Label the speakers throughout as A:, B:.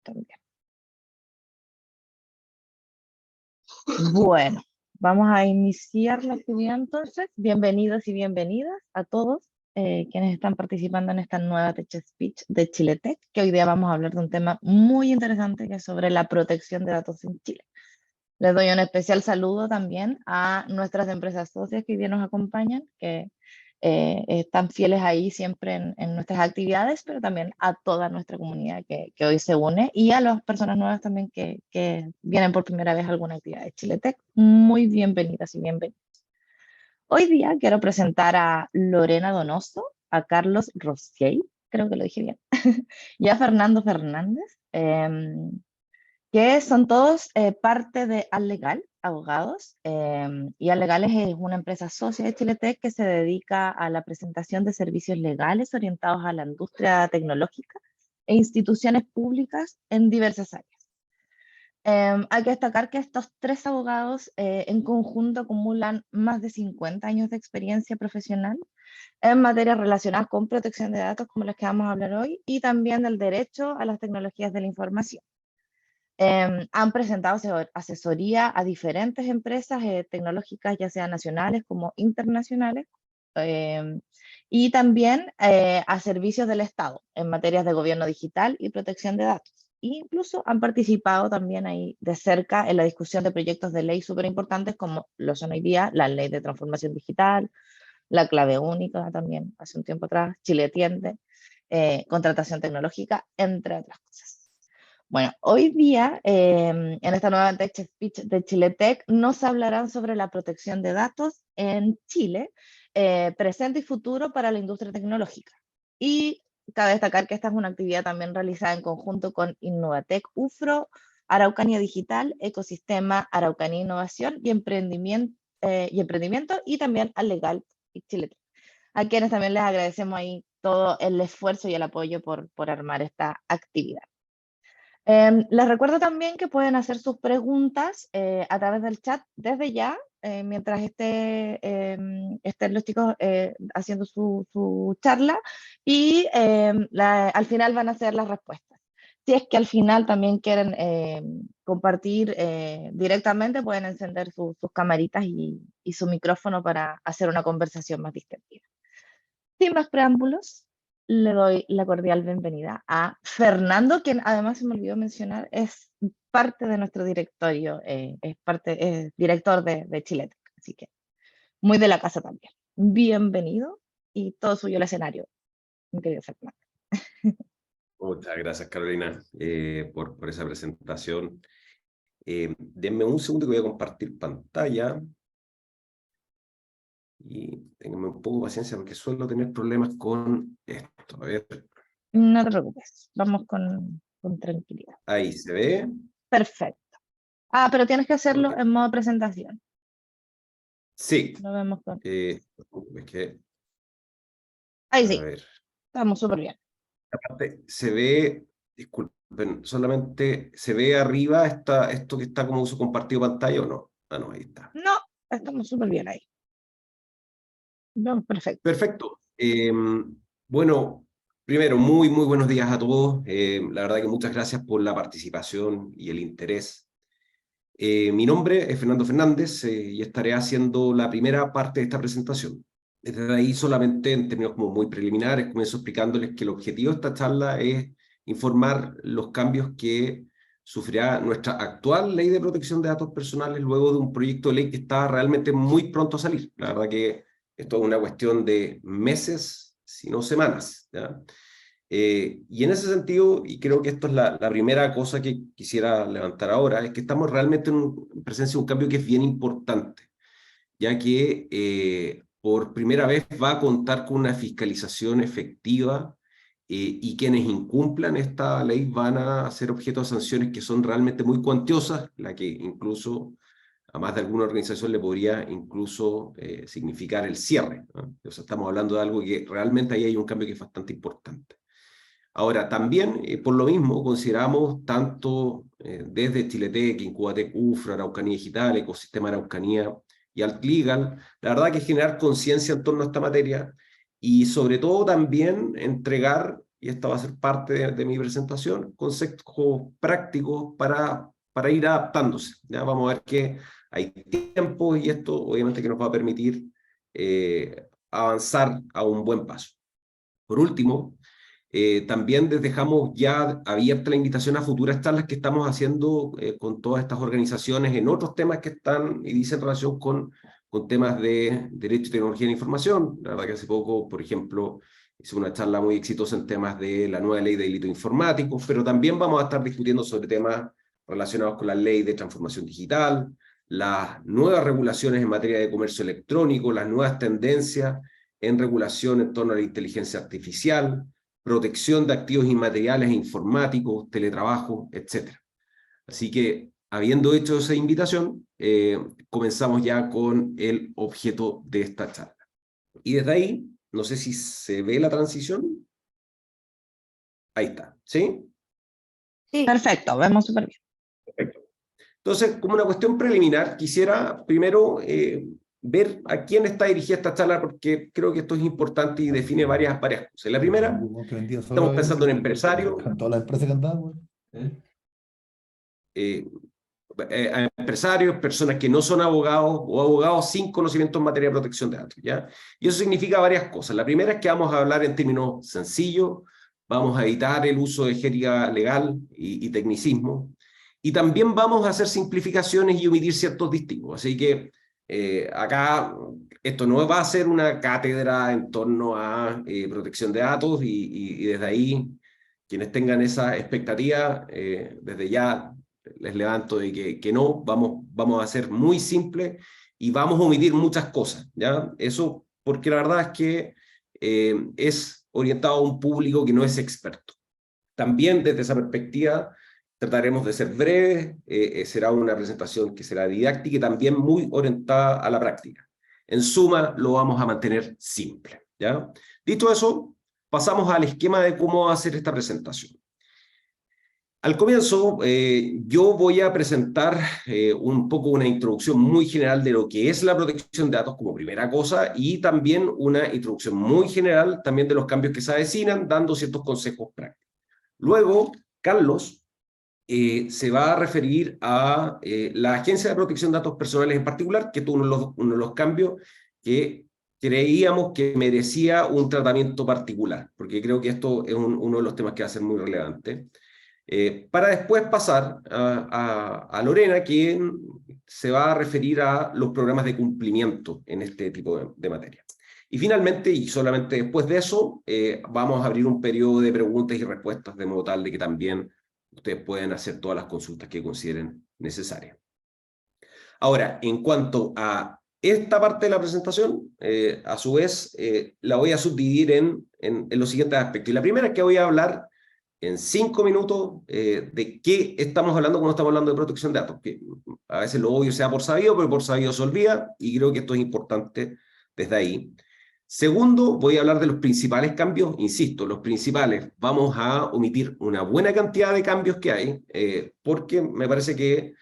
A: también. Bueno, vamos a iniciar la actividad entonces. Bienvenidos y bienvenidas a todos quienes están participando en esta nueva Tech Speech de Chiletech, que hoy día vamos a hablar de un tema muy interesante que es sobre la protección de datos en Chile. Les doy un especial saludo también a nuestras empresas socias que hoy día nos acompañan, que están fieles ahí siempre en nuestras actividades, pero también a toda nuestra comunidad que hoy se une y a las personas nuevas también que vienen por primera vez a alguna actividad de Chiletech. Muy bienvenidas y bienvenidos. Hoy día quiero presentar a Lorena Donoso, a Carlos Rosier, creo que lo dije bien, y a Fernando Fernández, que son todos parte de Allegal, abogados, y Allegal es una empresa socia de Chiletech que se dedica a la presentación de servicios legales orientados a la industria tecnológica e instituciones públicas en diversas áreas. Hay que destacar que estos tres abogados en conjunto acumulan más de 50 años de experiencia profesional en materias relacionadas con protección de datos, como las que vamos a hablar hoy, y también del derecho a las tecnologías de la información. Han presentado asesoría a diferentes empresas tecnológicas, ya sean nacionales como internacionales, y también a servicios del Estado en materias de gobierno digital y protección de datos. E incluso han participado también ahí de cerca en la discusión de proyectos de ley súper importantes como lo son hoy día la ley de transformación digital, la clave única también hace un tiempo atrás, Chile Atiende, contratación tecnológica, entre otras cosas. Bueno, hoy día, en esta nueva Tech Speech de Chiletech, nos hablarán sobre la protección de datos en Chile, presente y futuro para la industria tecnológica. Y cabe destacar que esta es una actividad también realizada en conjunto con Innovatec, UFRO, Araucanía Digital, Ecosistema, Araucanía Innovación y Emprendimiento, y también Allegal y Chiletech, a quienes también les agradecemos ahí todo el esfuerzo y el apoyo por armar esta actividad. Les recuerdo también que pueden hacer sus preguntas a través del chat desde ya, mientras estén los chicos haciendo su charla, y al final van a hacer las respuestas. Si es que al final también quieren compartir directamente, pueden encender sus camaritas y su micrófono para hacer una conversación más distendida. Sin más preámbulos, le doy la cordial bienvenida a Fernando, quien además se me olvidó mencionar, es parte de nuestro directorio, es director de Chiletech, así que muy de la casa también. Bienvenido y todo suyo el escenario, mi querido Fernando.
B: Muchas gracias, Carolina, por esa presentación. Denme un segundo que voy a compartir pantalla. Y ténganme un poco de paciencia porque suelo tener problemas con esto. A ver.
A: No te preocupes, vamos con tranquilidad.
B: Ahí se ve.
A: Perfecto. Ah, pero tienes que hacerlo
B: Okay.
A: en modo presentación.
B: Sí.
A: Lo vemos con...
B: Es que,
A: Ahí
B: a
A: sí,
B: ver.
A: estamos súper bien.
B: Aparte, se ve, disculpen, solamente se ve arriba esto que está como uso compartido pantalla o no. Ah, no, ahí está.
A: No, estamos súper bien ahí. Vamos, perfecto.
B: Perfecto. Bueno, primero, muy buenos días a todos. La verdad que muchas gracias por la participación y el interés. Mi nombre es Fernando Fernández y estaré haciendo la primera parte de esta presentación. Desde ahí solamente en términos como muy preliminares, comienzo explicándoles que el objetivo de esta charla es informar los cambios que sufrirá nuestra actual ley de protección de datos personales luego de un proyecto de ley que está realmente muy pronto a salir. La verdad que esto es una cuestión de meses, si no semanas, ¿ya? Y en ese sentido, y creo que esto es la primera cosa que quisiera levantar ahora, es que estamos realmente en presencia de un cambio que es bien importante, ya que por primera vez va a contar con una fiscalización efectiva y quienes incumplan esta ley van a ser objeto de sanciones que son realmente muy cuantiosas, la que incluso a más de alguna organización le podría incluso significar el cierre, ¿no? O sea, estamos hablando de algo que realmente ahí hay un cambio que es bastante importante. Ahora, también, por lo mismo, consideramos tanto desde Chiletech, Incubatec, UFRA, Araucanía Digital, Ecosistema Araucanía y Altlegal, la verdad que generar conciencia en torno a esta materia y sobre todo también entregar y esta va a ser parte de mi presentación, conceptos prácticos para ir adaptándose. Ya vamos a ver que hay tiempo y esto obviamente que nos va a permitir avanzar a un buen paso. Por último, también les dejamos ya abierta la invitación a futuras charlas que estamos haciendo con todas estas organizaciones en otros temas que están y dicen relación con temas de derecho y tecnología de la información. La verdad que hace poco, por ejemplo, hice una charla muy exitosa en temas de la nueva ley de delitos informáticos, pero también vamos a estar discutiendo sobre temas relacionados con la ley de transformación digital, las nuevas regulaciones en materia de comercio electrónico, las nuevas tendencias en regulación en torno a la inteligencia artificial, protección de activos inmateriales e informáticos, teletrabajo, etc. Así que, habiendo hecho esa invitación, comenzamos ya con el objeto de esta charla. Y desde ahí, no sé si se ve la transición. Ahí está, ¿sí?
A: Sí, perfecto, vemos súper bien.
B: Perfecto. Entonces, como una cuestión preliminar, quisiera primero ver a quién está dirigida esta charla, porque creo que esto es importante y define varias cosas. La primera, estamos pensando en empresarios.
C: Todas las empresas que andaban,
B: A empresarios, personas que no son abogados o abogados sin conocimiento en materia de protección de datos, ¿ya? Y eso significa varias cosas. La primera es que vamos a hablar en términos sencillos, vamos a evitar el uso de jerga legal y tecnicismo, y también vamos a hacer simplificaciones y omitir ciertos distingos. Así que acá esto no va a ser una cátedra en torno a protección de datos y desde ahí, quienes tengan esa expectativa, desde ya les levanto de que no, vamos a ser muy simple y vamos a omitir muchas cosas, ¿ya? Eso porque la verdad es que es orientado a un público que no es experto. También desde esa perspectiva trataremos de ser breves, será una presentación que será didáctica y también muy orientada a la práctica. En suma, lo vamos a mantener simple, ¿ya? Dicho eso, pasamos al esquema de cómo hacer esta presentación. Al comienzo, yo voy a presentar un poco una introducción muy general de lo que es la protección de datos como primera cosa y también una introducción muy general también de los cambios que se avecinan, dando ciertos consejos prácticos. Luego, Carlos se va a referir a la Agencia de Protección de Datos Personales en particular, que es uno de los cambios que creíamos que merecía un tratamiento particular, porque creo que esto es uno de los temas que va a ser muy relevante. Para después pasar a Lorena, quien se va a referir a los programas de cumplimiento en este tipo de materia. Y finalmente, y solamente después de eso, vamos a abrir un periodo de preguntas y respuestas, de modo tal de que también ustedes pueden hacer todas las consultas que consideren necesarias. Ahora, en cuanto a esta parte de la presentación, a su vez, la voy a subdividir en los siguientes aspectos. Y la primera es que voy a hablar en 5 minutos de qué estamos hablando cuando estamos hablando de protección de datos, que a veces lo obvio sea por sabido, pero por sabido se olvida, y creo que esto es importante desde ahí. Segundo, voy a hablar de los principales cambios, insisto, los principales. Vamos a omitir una buena cantidad de cambios que hay, porque me parece que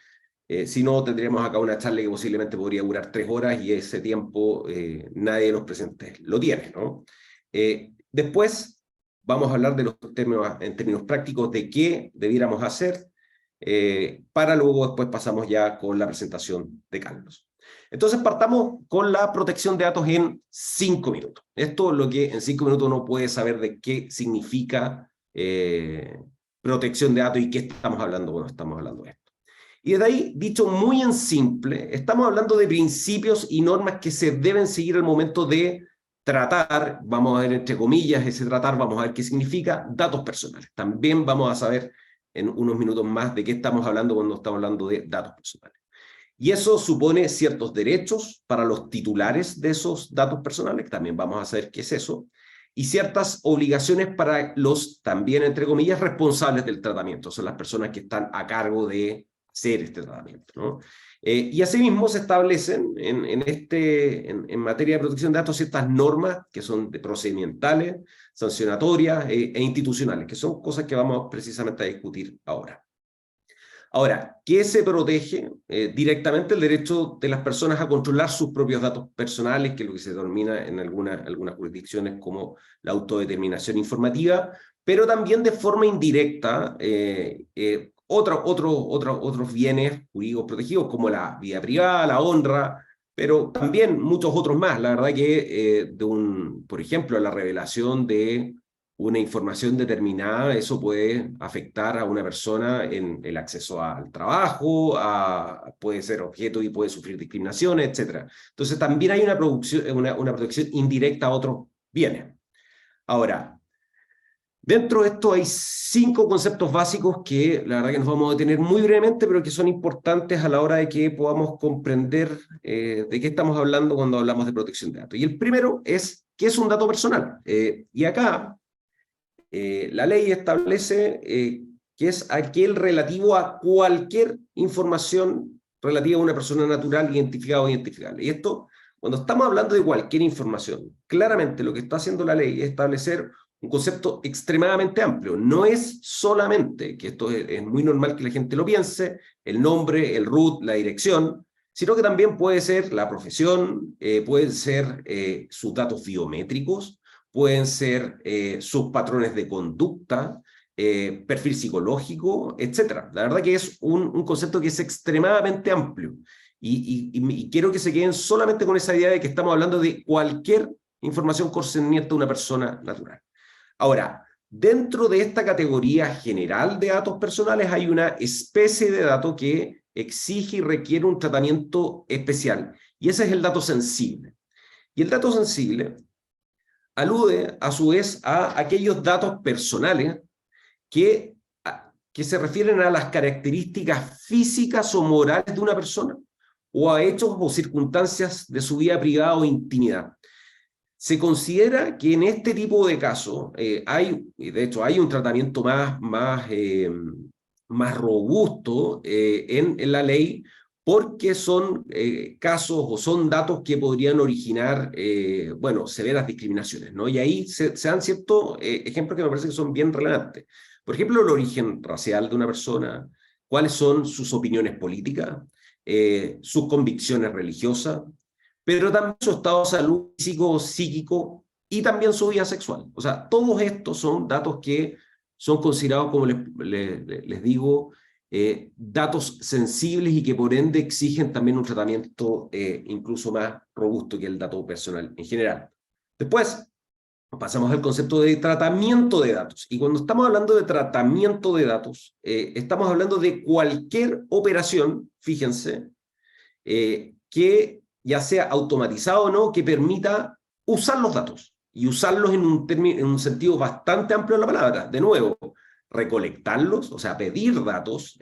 B: si no, tendríamos acá una charla que posiblemente podría durar 3 horas y ese tiempo nadie de los presentes lo tiene, ¿no? Después, vamos a hablar de los términos, en términos prácticos de qué debiéramos hacer, para luego después pasamos ya con la presentación de Carlos. Entonces partamos con la protección de datos en 5 minutos. Esto es lo que en 5 minutos uno puede saber de qué significa protección de datos y qué estamos hablando cuando estamos hablando de esto. Y desde ahí, dicho muy en simple, estamos hablando de principios y normas que se deben seguir al momento de tratar, vamos a ver entre comillas ese tratar, vamos a ver qué significa, datos personales. También vamos a saber en unos minutos más de qué estamos hablando cuando estamos hablando de datos personales. Y eso supone ciertos derechos para los titulares de esos datos personales, también vamos a saber qué es eso, y ciertas obligaciones para los, también entre comillas, responsables del tratamiento, son las personas que están a cargo de hacer este tratamiento, ¿no? Y asimismo se establecen en materia de protección de datos ciertas normas que son procedimentales, sancionatorias e institucionales, que son cosas que vamos precisamente a discutir ahora. Ahora, ¿qué se protege? Directamente el derecho de las personas a controlar sus propios datos personales, que es lo que se denomina en algunas jurisdicciones como la autodeterminación informativa, pero también de forma indirecta otros bienes jurídicos protegidos, como la vida privada, la honra, pero también muchos otros más. La verdad que, por ejemplo, la revelación de una información determinada, eso puede afectar a una persona en el acceso al trabajo, puede ser objeto y puede sufrir discriminaciones, etc. Entonces también hay una protección indirecta a otros bienes. Ahora, dentro de esto hay 5 conceptos básicos que la verdad que nos vamos a detener muy brevemente, pero que son importantes a la hora de que podamos comprender de qué estamos hablando cuando hablamos de protección de datos. Y el primero es, ¿qué es un dato personal? Y acá la ley establece que es aquel relativo a cualquier información relativa a una persona natural identificada o identificable. Y esto, cuando estamos hablando de cualquier información, claramente lo que está haciendo la ley es establecer un concepto extremadamente amplio. No es solamente, que esto es muy normal que la gente lo piense, el nombre, el root, la dirección, sino que también puede ser la profesión, pueden ser sus datos biométricos, pueden ser sus patrones de conducta, perfil psicológico, etc. La verdad que es un concepto que es extremadamente amplio y quiero que se queden solamente con esa idea de que estamos hablando de cualquier información concerniente a una persona natural. Ahora, dentro de esta categoría general de datos personales hay una especie de dato que exige y requiere un tratamiento especial, y ese es el dato sensible. Y el dato sensible alude a su vez a aquellos datos personales que, que se refieren a las características físicas o morales de una persona o a hechos o circunstancias de su vida privada o intimidad. Se considera que en este tipo de casos de hecho hay un tratamiento más robusto en la ley, porque son casos o son datos que podrían originar, bueno, severas discriminaciones, ¿no? Y ahí se dan ciertos ejemplos que me parece que son bien relevantes. Por ejemplo, el origen racial de una persona, cuáles son sus opiniones políticas, sus convicciones religiosas, pero también su estado de salud físico, psíquico y también su vida sexual. O sea, todos estos son datos que son considerados, como les digo, datos sensibles y que por ende exigen también un tratamiento incluso más robusto que el dato personal en general. Después, pasamos al concepto de tratamiento de datos. Y cuando estamos hablando de tratamiento de datos, estamos hablando de cualquier operación, fíjense, que ya sea automatizado o no, que permita usar los datos y usarlos en un sentido bastante amplio de la palabra. De nuevo, recolectarlos, o sea, pedir datos,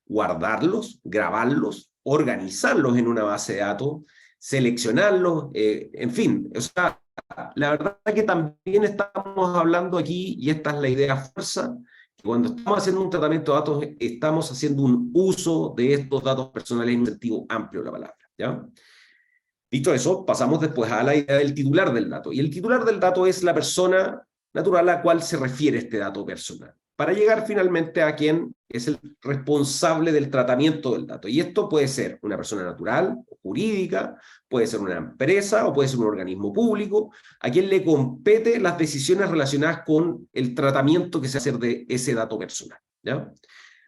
B: guardarlos, grabarlos, organizarlos en una base de datos, seleccionarlos, en fin, o sea, la verdad es que también estamos hablando aquí, y esta es la idea fuerza, que cuando estamos haciendo un tratamiento de datos, estamos haciendo un uso de estos datos personales en un sentido amplio de la palabra, ¿ya? Dicho eso, pasamos después a la idea del titular del dato. Y el titular del dato es la persona natural a la cual se refiere este dato personal, para llegar finalmente a quien es el responsable del tratamiento del dato. Y esto puede ser una persona natural, jurídica, puede ser una empresa o puede ser un organismo público, a quien le compete las decisiones relacionadas con el tratamiento que se hace de ese dato personal, ¿ya?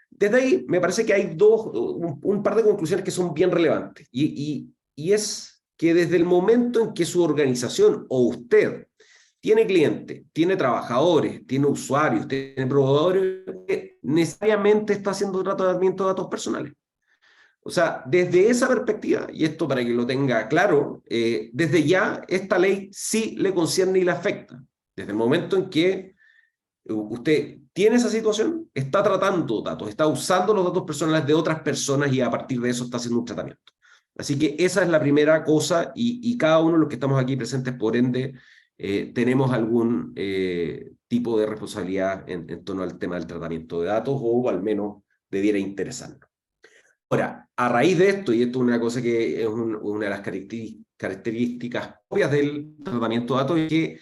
B: Desde ahí me parece que hay un par de conclusiones que son bien relevantes. Y es que desde el momento en que su organización o usted tiene clientes, tiene trabajadores, tiene usuarios, tiene proveedores, necesariamente está haciendo tratamiento de datos personales. O sea, desde esa perspectiva, y esto para que lo tenga claro, desde ya esta ley sí le concierne y le afecta. Desde el momento en que usted tiene esa situación, está tratando datos, está usando los datos personales de otras personas y a partir de eso está haciendo un tratamiento. Así que esa es la primera cosa y cada uno de los que estamos aquí presentes, por ende, tenemos algún tipo de responsabilidad en torno al tema del tratamiento de datos o al menos debiera interesarnos. Ahora, a raíz de esto, y esto es una cosa que es una de las características propias del tratamiento de datos, es que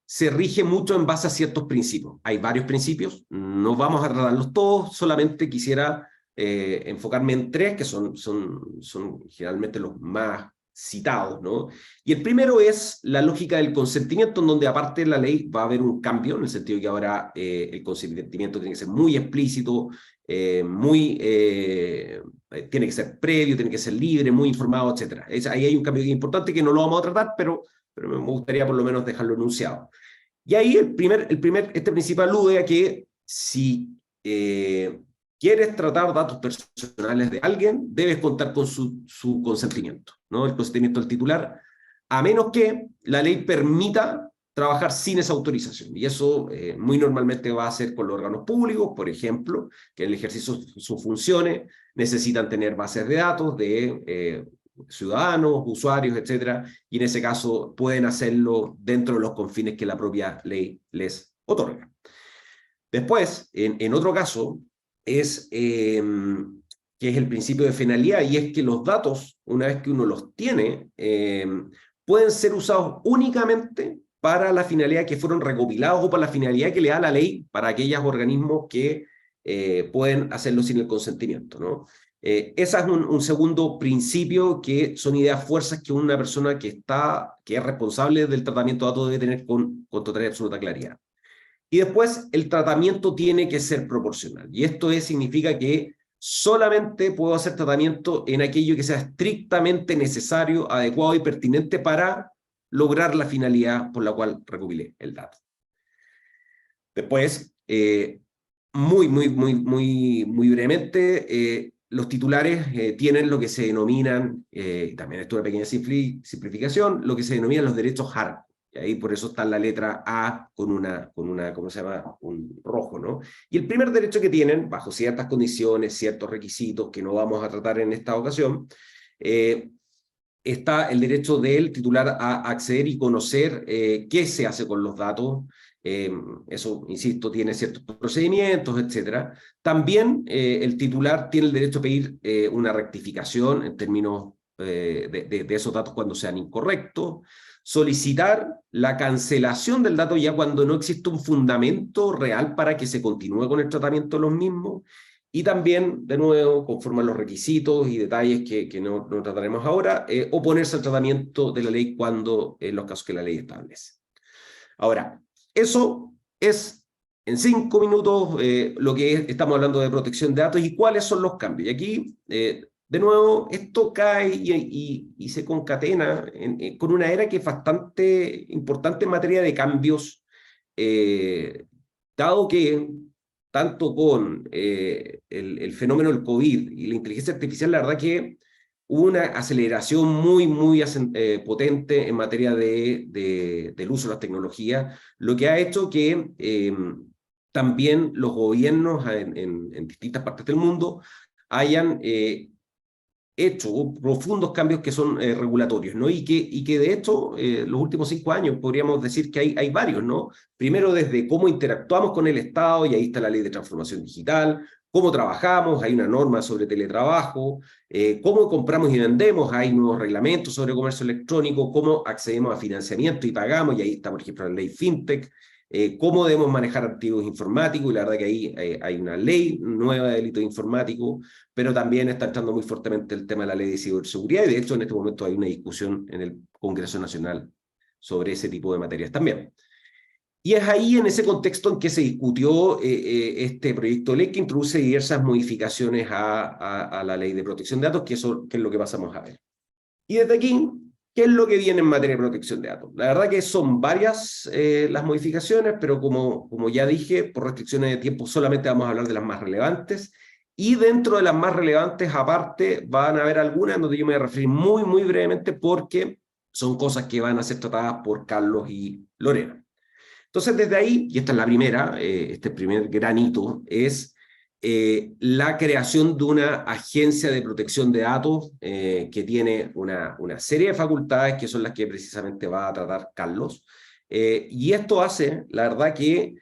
B: se rige mucho en base a ciertos principios. Hay varios principios, no vamos a tratarlos todos, solamente quisiera enfocarme en 3, que son generalmente los más citados, ¿no? Y el primero es la lógica del consentimiento, en donde aparte de la ley va a haber un cambio, en el sentido que ahora el consentimiento tiene que ser muy explícito, tiene que ser previo, tiene que ser libre, muy informado, etc. Ahí hay un cambio importante que no lo vamos a tratar, pero me gustaría por lo menos dejarlo enunciado. Y ahí este principio alude a que si quieres tratar datos personales de alguien, debes contar con su consentimiento, ¿no? El consentimiento del titular, a menos que la ley permita trabajar sin esa autorización. Y eso muy normalmente va a ser con los órganos públicos, por ejemplo, que en el ejercicio de sus funciones necesitan tener bases de datos de ciudadanos, usuarios, etcétera, y en ese caso pueden hacerlo dentro de los confines que la propia ley les otorga. Después, en otro caso, que es el principio de finalidad, y es que los datos, una vez que uno los tiene, pueden ser usados únicamente para la finalidad que fueron recopilados o para la finalidad que le da la ley para aquellos organismos que pueden hacerlo sin el consentimiento, ¿no? Ese es un segundo principio, que son ideas fuerzas que una persona que es responsable del tratamiento de datos debe tener con total y absoluta claridad. Y después, el tratamiento tiene que ser proporcional. Y esto significa que solamente puedo hacer tratamiento en aquello que sea estrictamente necesario, adecuado y pertinente para lograr la finalidad por la cual recopilé el dato. Después, muy brevemente, los titulares tienen lo que se denominan, también esto es una pequeña simplificación, lo que se denominan los derechos hard. Y ahí por eso está la letra A con una ¿cómo se llama? Un rojo, ¿no? Y el primer derecho que tienen, bajo ciertas condiciones, ciertos requisitos que no vamos a tratar en esta ocasión, está el derecho del titular a acceder y conocer qué se hace con los datos. Eso, insisto, tiene ciertos procedimientos, etc. También el titular tiene el derecho a pedir una rectificación en términos de esos datos cuando sean incorrectos, solicitar la cancelación del dato ya cuando no existe un fundamento real para que se continúe con el tratamiento de los mismos, y también, de nuevo, conforme a los requisitos y detalles que no trataremos ahora, oponerse al tratamiento de la ley cuando en los casos que la ley establece. Ahora, eso es en 5 minutos lo que estamos hablando de protección de datos y cuáles son los cambios. Y aquí, de nuevo, esto cae y se concatena con una era que es bastante importante en materia de cambios, dado que tanto con el fenómeno del COVID y la inteligencia artificial, la verdad que hubo una aceleración muy potente en materia del uso de las tecnologías, lo que ha hecho que también los gobiernos en distintas partes del mundo hayan hecho profundos cambios que son regulatorios, ¿no? Y que de hecho, los últimos 5 años podríamos decir que hay varios, ¿no? Primero, desde cómo interactuamos con el Estado, y ahí está la ley de transformación digital, cómo trabajamos, hay una norma sobre teletrabajo, cómo compramos y vendemos, hay nuevos reglamentos sobre comercio electrónico, cómo accedemos a financiamiento y pagamos, y ahí está, por ejemplo, la ley FinTech, cómo debemos manejar activos informáticos, y la verdad que ahí hay una ley nueva de delitos informáticos, pero también está entrando muy fuertemente el tema de la ley de ciberseguridad, y de hecho en este momento hay una discusión en el Congreso Nacional sobre ese tipo de materias también. Y es ahí, en ese contexto, en que se discutió este proyecto de ley que introduce diversas modificaciones a la ley de protección de datos, que es lo que pasamos a ver. Y desde aquí, ¿qué es lo que viene en materia de protección de datos? La verdad que son varias las modificaciones, pero como ya dije, por restricciones de tiempo solamente vamos a hablar de las más relevantes. Y dentro de las más relevantes, aparte, van a haber algunas donde yo me voy a referir muy brevemente, porque son cosas que van a ser tratadas por Carlos y Lorena. Entonces, desde ahí, y esta es la primera, este primer granito, es la creación de una agencia de protección de datos que tiene una serie de facultades que son las que precisamente va a tratar Carlos. Y esto hace, la verdad, que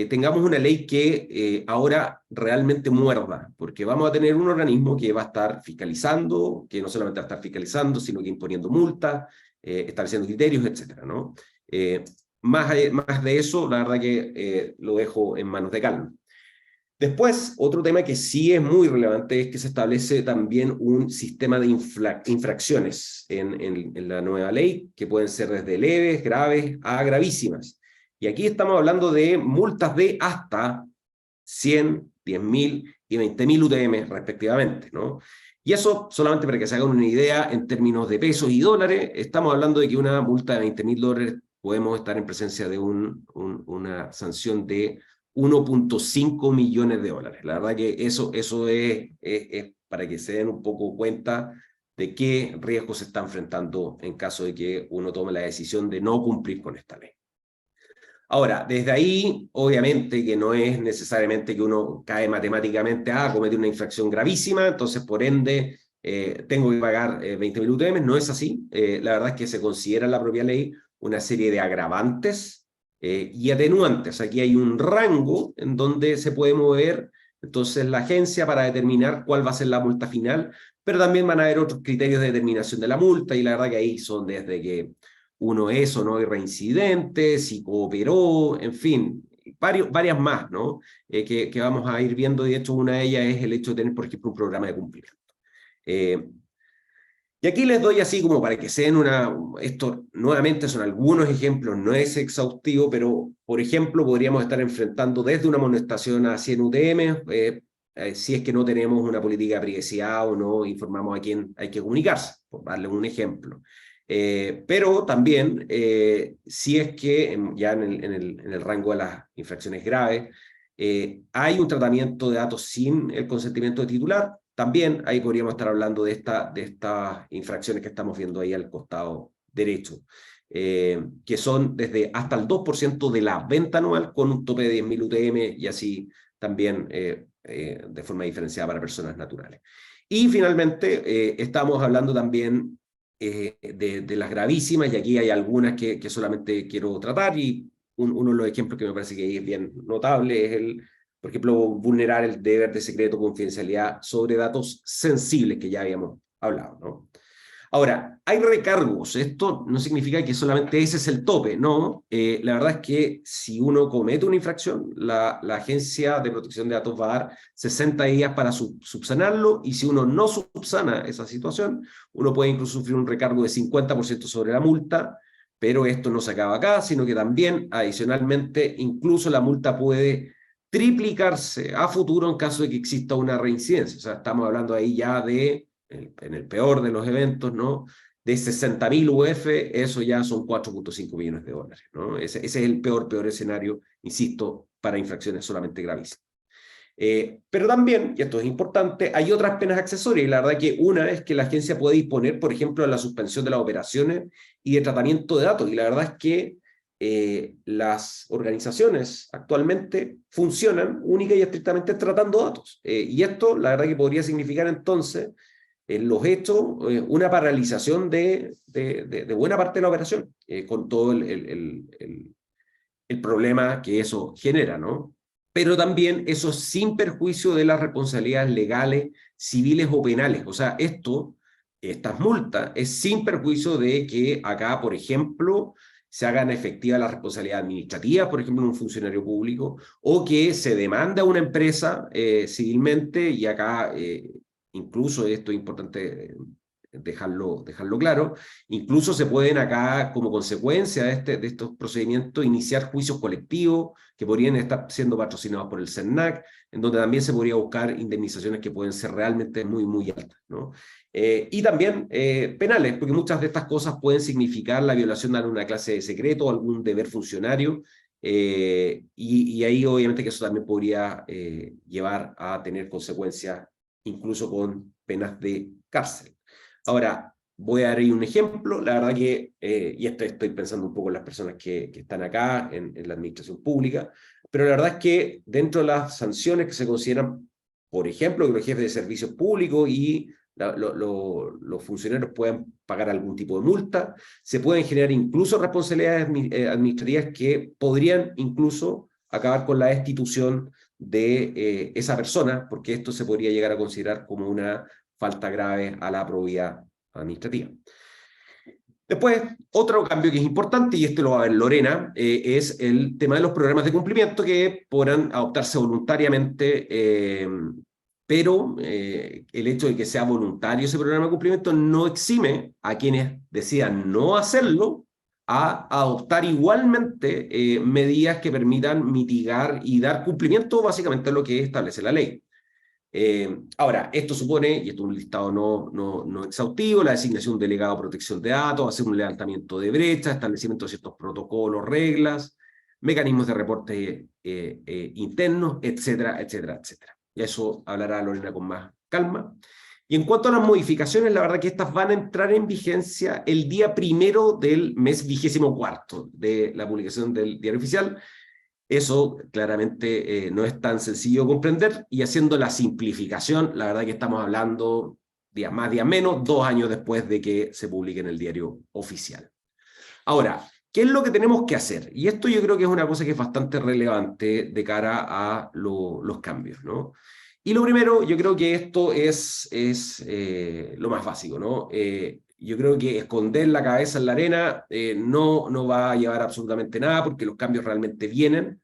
B: tengamos una ley que ahora realmente muerda, porque vamos a tener un organismo que va a estar fiscalizando, que no solamente va a estar fiscalizando, sino que imponiendo multas, estableciendo criterios, etcétera, ¿no? Más de eso, la verdad que lo dejo en manos de Carlos. Después, otro tema que sí es muy relevante es que se establece también un sistema de infracciones en la nueva ley, que pueden ser desde leves, graves a gravísimas. Y aquí estamos hablando de multas de hasta 100, 10.000 y 20.000 UTM respectivamente, ¿no? Y eso, solamente para que se hagan una idea, en términos de pesos y dólares, estamos hablando de que una multa de $20.000 podemos estar en presencia de una sanción de 1.5 millones de dólares. La verdad que eso es para que se den un poco cuenta de qué riesgos se está enfrentando en caso de que uno tome la decisión de no cumplir con esta ley. Ahora, desde ahí, obviamente que no es necesariamente que uno cae matemáticamente, comete una infracción gravísima, entonces por ende tengo que pagar 20.000 UTM, no es así. La verdad es que se considera en la propia ley una serie de agravantes y atenuantes. Aquí hay un rango en donde se puede mover entonces la agencia para determinar cuál va a ser la multa final, pero también van a haber otros criterios de determinación de la multa, y la verdad que ahí son desde que uno es o no es reincidente, si cooperó, en fin, varias más, ¿no? Que vamos a ir viendo, y de hecho una de ellas es el hecho de tener, por ejemplo, un programa de cumplimiento. Y aquí les doy así como para que se den esto nuevamente son algunos ejemplos, no es exhaustivo, pero por ejemplo podríamos estar enfrentando desde una amonestación a 100 UTM, si es que no tenemos una política de privacidad o no informamos a quién hay que comunicarse, por darle un ejemplo. Pero también, si es que ya en el rango de las infracciones graves, hay un tratamiento de datos sin el consentimiento de titular, también ahí podríamos estar hablando de estas infracciones que estamos viendo ahí al costado derecho, que son desde hasta el 2% de la venta anual con un tope de 10.000 UTM, y así también de forma diferenciada para personas naturales. Y finalmente estamos hablando también de las gravísimas, y aquí hay algunas que solamente quiero tratar, y uno de los ejemplos que me parece que es bien notable es por ejemplo, vulnerar el deber de secreto o confidencialidad sobre datos sensibles que ya habíamos hablado, ¿no? Ahora, hay recargos. Esto no significa que solamente ese es el tope, no. La verdad es que si uno comete una infracción, la Agencia de Protección de Datos va a dar 60 días para subsanarlo, y si uno no subsana esa situación, uno puede incluso sufrir un recargo de 50% sobre la multa, pero esto no se acaba acá, sino que también, adicionalmente, incluso la multa puede triplicarse a futuro en caso de que exista una reincidencia. O sea, estamos hablando ahí ya de en el peor de los eventos, ¿no? De 60.000 UF, eso ya son 4.5 millones de dólares, ¿no? Ese es el peor escenario, insisto, para infracciones solamente gravísimas. Pero también, y esto es importante, hay otras penas accesorias, y la verdad que una es que la agencia puede disponer, por ejemplo, de la suspensión de las operaciones y de tratamiento de datos, y la verdad es que las organizaciones actualmente funcionan única y estrictamente tratando datos, y esto la verdad que podría significar entonces en los hechos una paralización de buena parte de la operación, con todo el problema que eso genera, ¿no? Pero también eso sin perjuicio de las responsabilidades legales, civiles o penales. O sea, estas multas es sin perjuicio de que acá, por ejemplo, se hagan efectivas las responsabilidades administrativas, por ejemplo, en un funcionario público, o que se demanda a una empresa civilmente, y acá incluso esto es importante dejarlo claro, incluso se pueden acá, como consecuencia de estos procedimientos, iniciar juicios colectivos que podrían estar siendo patrocinados por el CERNAC, en donde también se podría buscar indemnizaciones que pueden ser realmente muy, muy altas, ¿no? Y también penales, porque muchas de estas cosas pueden significar la violación de alguna clase de secreto o algún deber funcionario, y ahí obviamente que eso también podría llevar a tener consecuencias incluso con penas de cárcel. Ahora, voy a dar ahí un ejemplo. La verdad que, y esto estoy pensando un poco en las personas que están acá en la administración pública, pero la verdad es que dentro de las sanciones que se consideran, por ejemplo, que los jefes de servicios públicos y los funcionarios puedan pagar algún tipo de multa, se pueden generar incluso responsabilidades administrativas que podrían incluso acabar con la destitución de esa persona, porque esto se podría llegar a considerar como una falta grave a la probidad administrativa. Después, otro cambio que es importante, y este lo va a ver Lorena, es el tema de los programas de cumplimiento que podrán adoptarse voluntariamente, pero el hecho de que sea voluntario ese programa de cumplimiento no exime a quienes decidan no hacerlo a adoptar igualmente medidas que permitan mitigar y dar cumplimiento básicamente a lo que establece la ley. Ahora, esto supone, y esto es un listado no exhaustivo, la designación de un delegado de protección de datos, hacer un levantamiento de brecha, establecimiento de ciertos protocolos, reglas, mecanismos de reporte internos, etcétera, etcétera, etcétera. Y eso hablará Lorena con más calma. Y en cuanto a las modificaciones, la verdad que estas van a entrar en vigencia el día 1 del mes 24 de la publicación del Diario Oficial. Eso claramente no es tan sencillo de comprender, y haciendo la simplificación, la verdad que estamos hablando días más, días menos, 2 años después de que se publique en el Diario Oficial. Ahora, ¿qué es lo que tenemos que hacer? Y esto yo creo que es una cosa que es bastante relevante de cara a los cambios, ¿no? Y lo primero, yo creo que esto es lo más básico, ¿no? Yo creo que esconder la cabeza en la arena no va a llevar absolutamente nada, porque los cambios realmente vienen,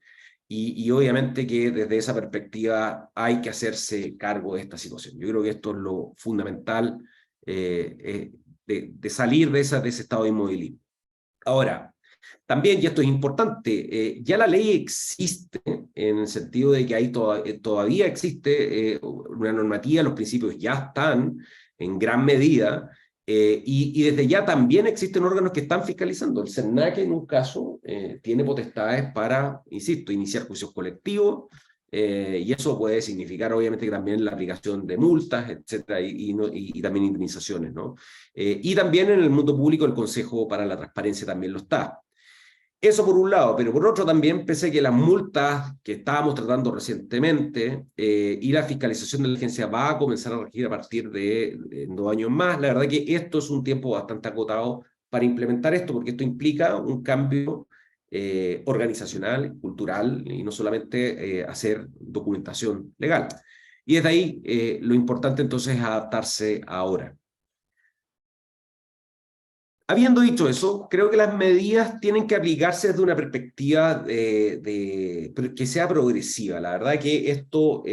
B: y obviamente que desde esa perspectiva hay que hacerse cargo de esta situación. Yo creo que esto es lo fundamental de salir de ese estado de inmovilismo. Ahora, también, y esto es importante, ya la ley existe en el sentido de que todavía existe una normativa, los principios ya están en gran medida, y desde ya también existen órganos que están fiscalizando. El SERNAC, en un caso, tiene potestades para, insisto, iniciar juicios colectivos, y eso puede significar obviamente que también la aplicación de multas, etcétera, y también indemnizaciones, ¿no? Y también en el mundo público el Consejo para la Transparencia también lo está. Eso por un lado, pero por otro también, pese a que las multas que estábamos tratando recientemente y la fiscalización de la agencia va a comenzar a regir a partir de 2 años más, la verdad que esto es un tiempo bastante acotado para implementar esto, porque esto implica un cambio organizacional, cultural, y no solamente hacer documentación legal. Y desde ahí lo importante entonces es adaptarse ahora. Habiendo dicho eso, creo que las medidas tienen que aplicarse desde una perspectiva que sea progresiva. La verdad que esto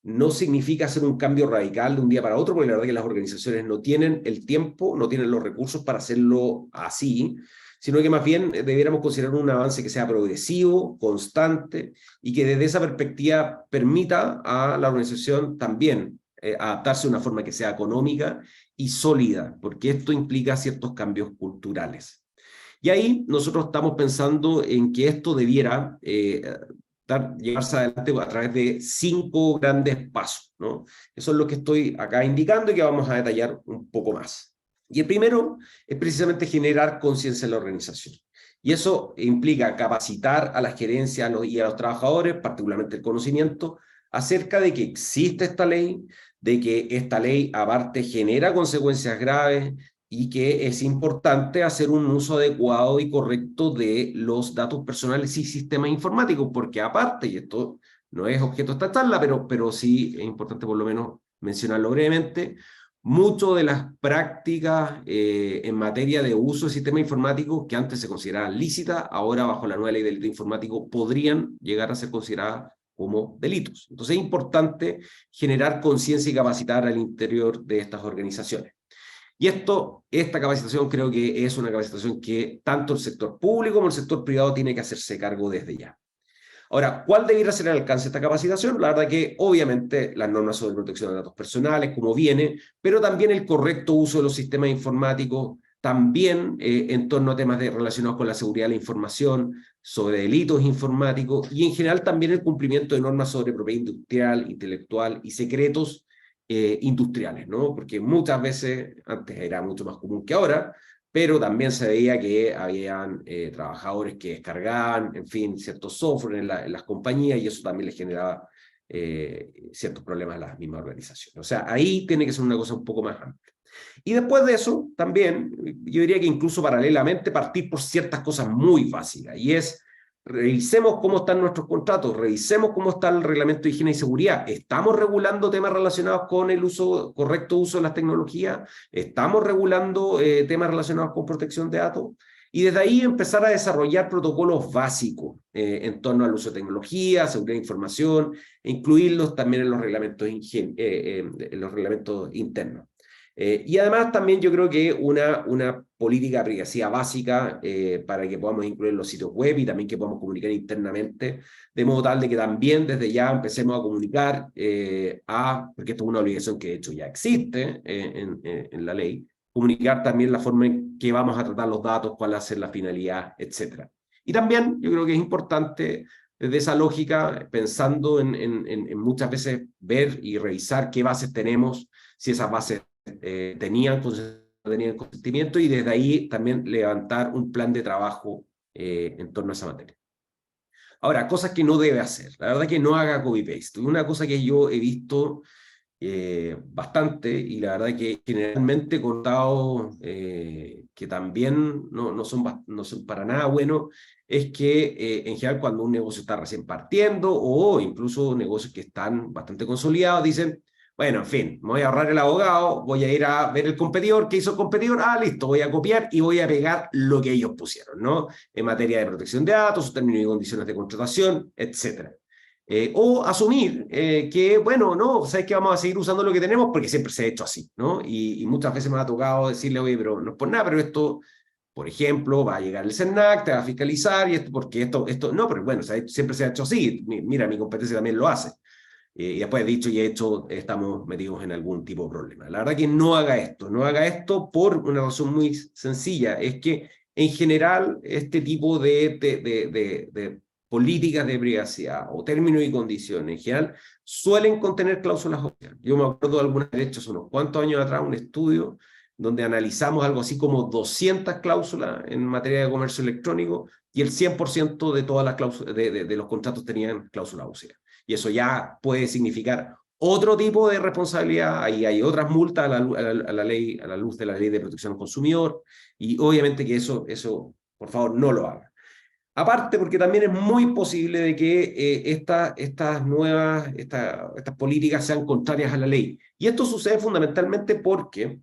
B: no significa hacer un cambio radical de un día para otro, porque la verdad que las organizaciones no tienen el tiempo, no tienen los recursos para hacerlo así, sino que más bien debiéramos considerar un avance que sea progresivo, constante, y que desde esa perspectiva permita a la organización también adaptarse de una forma que sea económica y sólida, porque esto implica ciertos cambios culturales. Y ahí nosotros estamos pensando en que esto debiera llevarse adelante a través de 5 grandes pasos, ¿no? Eso es lo que estoy acá indicando y que vamos a detallar un poco más. Y el primero es precisamente generar conciencia en la organización. Y eso implica capacitar a la gerencia y a los trabajadores, particularmente el conocimiento, acerca de que existe esta ley, de que esta ley aparte genera consecuencias graves y que es importante hacer un uso adecuado y correcto de los datos personales y sistemas informáticos, porque aparte, y esto no es objeto de esta charla, pero sí es importante por lo menos mencionarlo brevemente, mucho de las prácticas en materia de uso de sistemas informáticos que antes se consideraban lícitas, ahora bajo la nueva ley de delito informático podrían llegar a ser consideradas como delitos. Entonces es importante generar conciencia y capacitar al interior de estas organizaciones. Y esta capacitación creo que es una capacitación que tanto el sector público como el sector privado tiene que hacerse cargo desde ya. Ahora, ¿cuál debería ser el alcance de esta capacitación? La verdad que obviamente las normas sobre protección de datos personales, como viene, pero también el correcto uso de los sistemas informáticos, también en torno a temas relacionados con la seguridad de la información, sobre delitos informáticos, y en general también el cumplimiento de normas sobre propiedad industrial, intelectual y secretos industriales, ¿no? Porque muchas veces, antes era mucho más común que ahora, pero también se veía que habían trabajadores que descargaban, en fin, ciertos software en las compañías, y eso también les generaba ciertos problemas a las mismas organizaciones. O sea, ahí tiene que ser una cosa un poco más amplia. Y después de eso, también, yo diría que incluso paralelamente, partir por ciertas cosas muy básicas, y es revisemos cómo están nuestros contratos, revisemos cómo está el reglamento de higiene y seguridad. ¿Estamos regulando temas relacionados con el correcto uso de las tecnologías? ¿Estamos regulando temas relacionados con protección de datos? Y desde ahí empezar a desarrollar protocolos básicos en torno al uso de tecnología, seguridad de información, e incluirlos también en los reglamentos, en los reglamentos internos. Y además también yo creo que una política de privacidad básica para que podamos incluir los sitios web y también que podamos comunicar internamente, de modo tal de que también desde ya empecemos a comunicar, porque esto es una obligación que de hecho ya existe en la ley, comunicar también la forma en que vamos a tratar los datos, cuál va a ser la finalidad, etc. Y también yo creo que es importante desde esa lógica, pensando en muchas veces ver y revisar qué bases tenemos, si esas bases tenían consentimiento, y desde ahí también levantar un plan de trabajo en torno a esa materia. Ahora, cosas que no debe hacer. La verdad que no haga copy-paste. Una cosa que yo he visto bastante, y la verdad que generalmente he contado que también no son para nada buenos, es que en general cuando un negocio está recién partiendo, o incluso negocios que están bastante consolidados, dicen, bueno, en fin, me voy a ahorrar el abogado, voy a ir a ver el competidor, ¿qué hizo el competidor? Listo, voy a copiar y voy a pegar lo que ellos pusieron, ¿no? En materia de protección de datos, términos y condiciones de contratación, etcétera. O asumir que, bueno, no, sabes que vamos a seguir usando lo que tenemos porque siempre se ha hecho así, ¿no? Y muchas veces me ha tocado decirle, oye, pero no es por nada, pero esto, por ejemplo, va a llegar el CERNAC, te va a fiscalizar, y esto, porque esto, no, pero bueno, siempre se ha hecho así, mira, mi competencia también lo hace. Y después, dicho y hecho, estamos metidos en algún tipo de problema. La verdad que no haga esto por una razón muy sencilla, es que en general este tipo de políticas de privacidad o términos y condiciones en general suelen contener cláusulas obvias. Yo me acuerdo de algunas, de hecho, hace unos cuantos años atrás, un estudio donde analizamos algo así como 200 cláusulas en materia de comercio electrónico, y el 100% de todas las cláusulas de los contratos tenían cláusulas obvias. Y eso ya puede significar otro tipo de responsabilidad. Ahí hay otras multas a la luz de la ley de protección al consumidor, y obviamente que eso por favor, no lo haga. Aparte, porque también es muy posible de que estas políticas sean contrarias a la ley. Y esto sucede fundamentalmente porque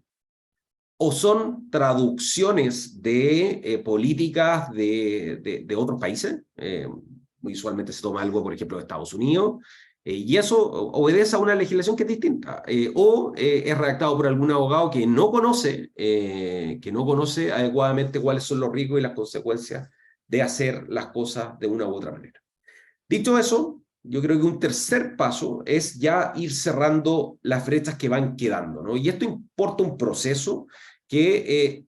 B: o son traducciones de políticas de otros países. Usualmente se toma algo, por ejemplo, de Estados Unidos, y eso obedece a una legislación que es distinta, o es redactado por algún abogado que no conoce adecuadamente cuáles son los riesgos y las consecuencias de hacer las cosas de una u otra manera. Dicho eso, yo creo que un tercer paso es ya ir cerrando las brechas que van quedando, ¿no? Y esto importa un proceso que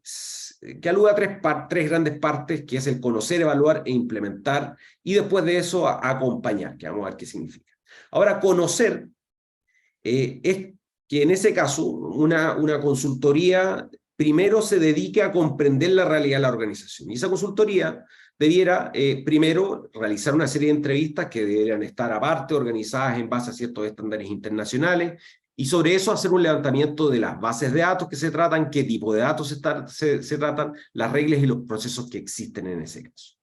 B: alude a tres grandes partes, que es el conocer, evaluar e implementar, y después de eso acompañar, que vamos a ver qué significa. Ahora, conocer es que en ese caso una consultoría primero se dedique a comprender la realidad de la organización, y esa consultoría debiera primero realizar una serie de entrevistas que deberían estar aparte, organizadas en base a ciertos estándares internacionales, y sobre eso hacer un levantamiento de las bases de datos que se tratan, qué tipo de datos se tratan, las reglas y los procesos que existen en ese caso.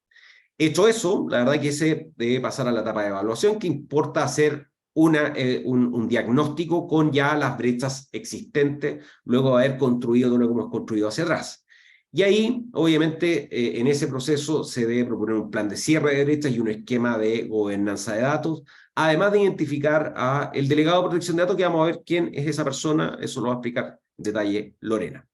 B: Hecho eso, la verdad que se debe pasar a la etapa de evaluación, que importa hacer un diagnóstico con ya las brechas existentes, luego de haber construido todo lo que hemos construido hacia atrás. Y ahí, obviamente, en ese proceso se debe proponer un plan de cierre de brechas y un esquema de gobernanza de datos, además de identificar al delegado de protección de datos, que vamos a ver quién es esa persona, eso lo va a explicar en detalle Lorena.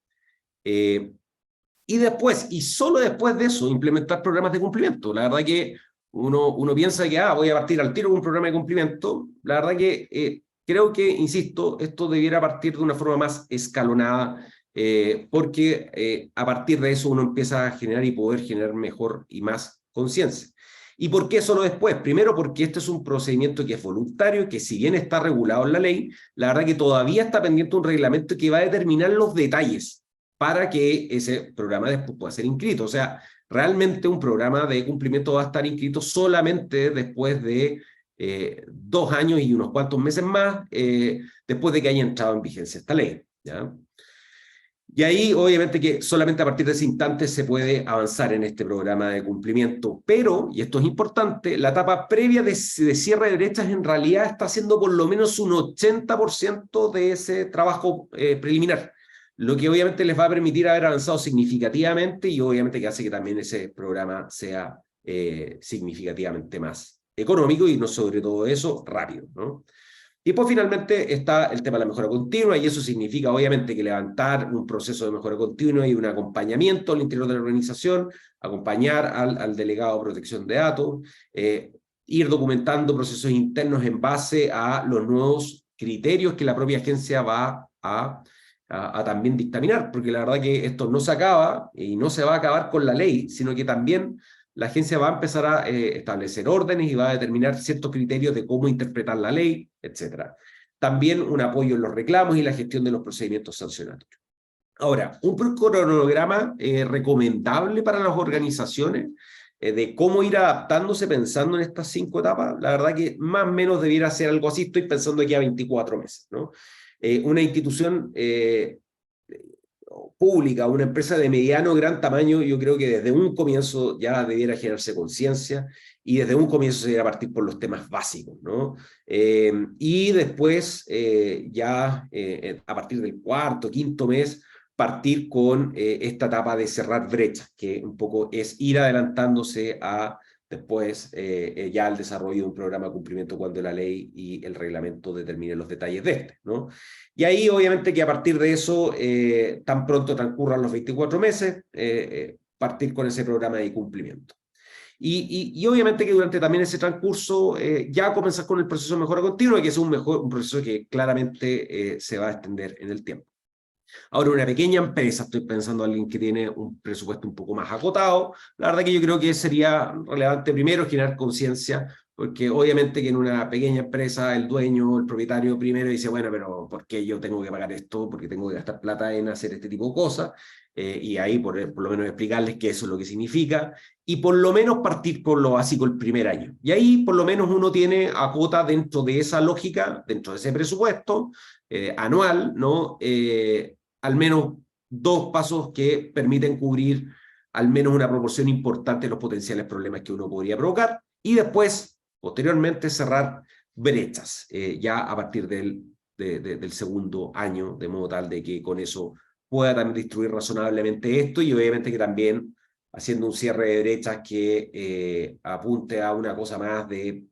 B: Y después, y solo después de eso, implementar programas de cumplimiento. La verdad que uno piensa que voy a partir al tiro con un programa de cumplimiento. La verdad que creo que, insisto, esto debiera partir de una forma más escalonada, porque a partir de eso uno empieza a generar y poder generar mejor y más conciencia. ¿Y por qué solo después? Primero, porque este es un procedimiento que es voluntario, que si bien está regulado en la ley, la verdad que todavía está pendiente un reglamento que va a determinar los detalles para que ese programa después pueda ser inscrito. O sea, realmente un programa de cumplimiento va a estar inscrito solamente después de 2 años y unos cuantos meses más, después de que haya entrado en vigencia esta ley, ¿ya? Y ahí, obviamente, que solamente a partir de ese instante se puede avanzar en este programa de cumplimiento. Pero, y esto es importante, la etapa previa de cierre de brechas en realidad está haciendo por lo menos un 80% de ese trabajo preliminar, lo que obviamente les va a permitir haber avanzado significativamente y obviamente que hace que también ese programa sea significativamente más económico y no sobre todo eso, rápido, ¿no? Y pues finalmente está el tema de la mejora continua, y eso significa obviamente que levantar un proceso de mejora continua y un acompañamiento al interior de la organización, acompañar al delegado de protección de datos, ir documentando procesos internos en base a los nuevos criterios que la propia agencia va a también dictaminar, porque la verdad que esto no se acaba y no se va a acabar con la ley, sino que también la agencia va a empezar a establecer órdenes y va a determinar ciertos criterios de cómo interpretar la ley, etc. También un apoyo en los reclamos y la gestión de los procedimientos sancionatorios. Ahora, un cronograma recomendable para las organizaciones de cómo ir adaptándose pensando en estas 5 etapas, la verdad que más o menos debiera ser algo así, estoy pensando aquí a 24 meses, ¿no? Una institución pública, una empresa de mediano o gran tamaño, yo creo que desde un comienzo ya debiera generarse conciencia y desde un comienzo se debiera partir por los temas básicos, ¿no? Y después, a partir del cuarto, quinto mes, partir con esta etapa de cerrar brechas, que un poco es ir adelantándose a después ya el desarrollo de un programa de cumplimiento cuando la ley y el reglamento determinen los detalles de este, ¿no? Y ahí obviamente que a partir de eso, tan pronto transcurran los 24 meses, partir con ese programa de cumplimiento. Y obviamente que durante también ese transcurso ya comenzar con el proceso de mejora continua, que es un proceso que claramente se va a extender en el tiempo. Ahora, una pequeña empresa, estoy pensando en alguien que tiene un presupuesto un poco más acotado, la verdad que yo creo que sería relevante primero generar conciencia, porque obviamente que en una pequeña empresa el dueño, el propietario primero dice, bueno, pero ¿por qué yo tengo que pagar esto? ¿Por qué tengo que gastar plata en hacer este tipo de cosas? Y ahí por lo menos explicarles que eso es lo que significa, y por lo menos partir con lo básico el primer año. Y ahí por lo menos uno tiene acota dentro de esa lógica, dentro de ese presupuesto anual, ¿no? Al menos 2 pasos que permiten cubrir al menos una proporción importante de los potenciales problemas que uno podría provocar, y después, posteriormente, cerrar brechas, ya a partir del segundo año, de modo tal de que con eso pueda también distribuir razonablemente esto, y obviamente que también haciendo un cierre de brechas que apunte a una cosa más de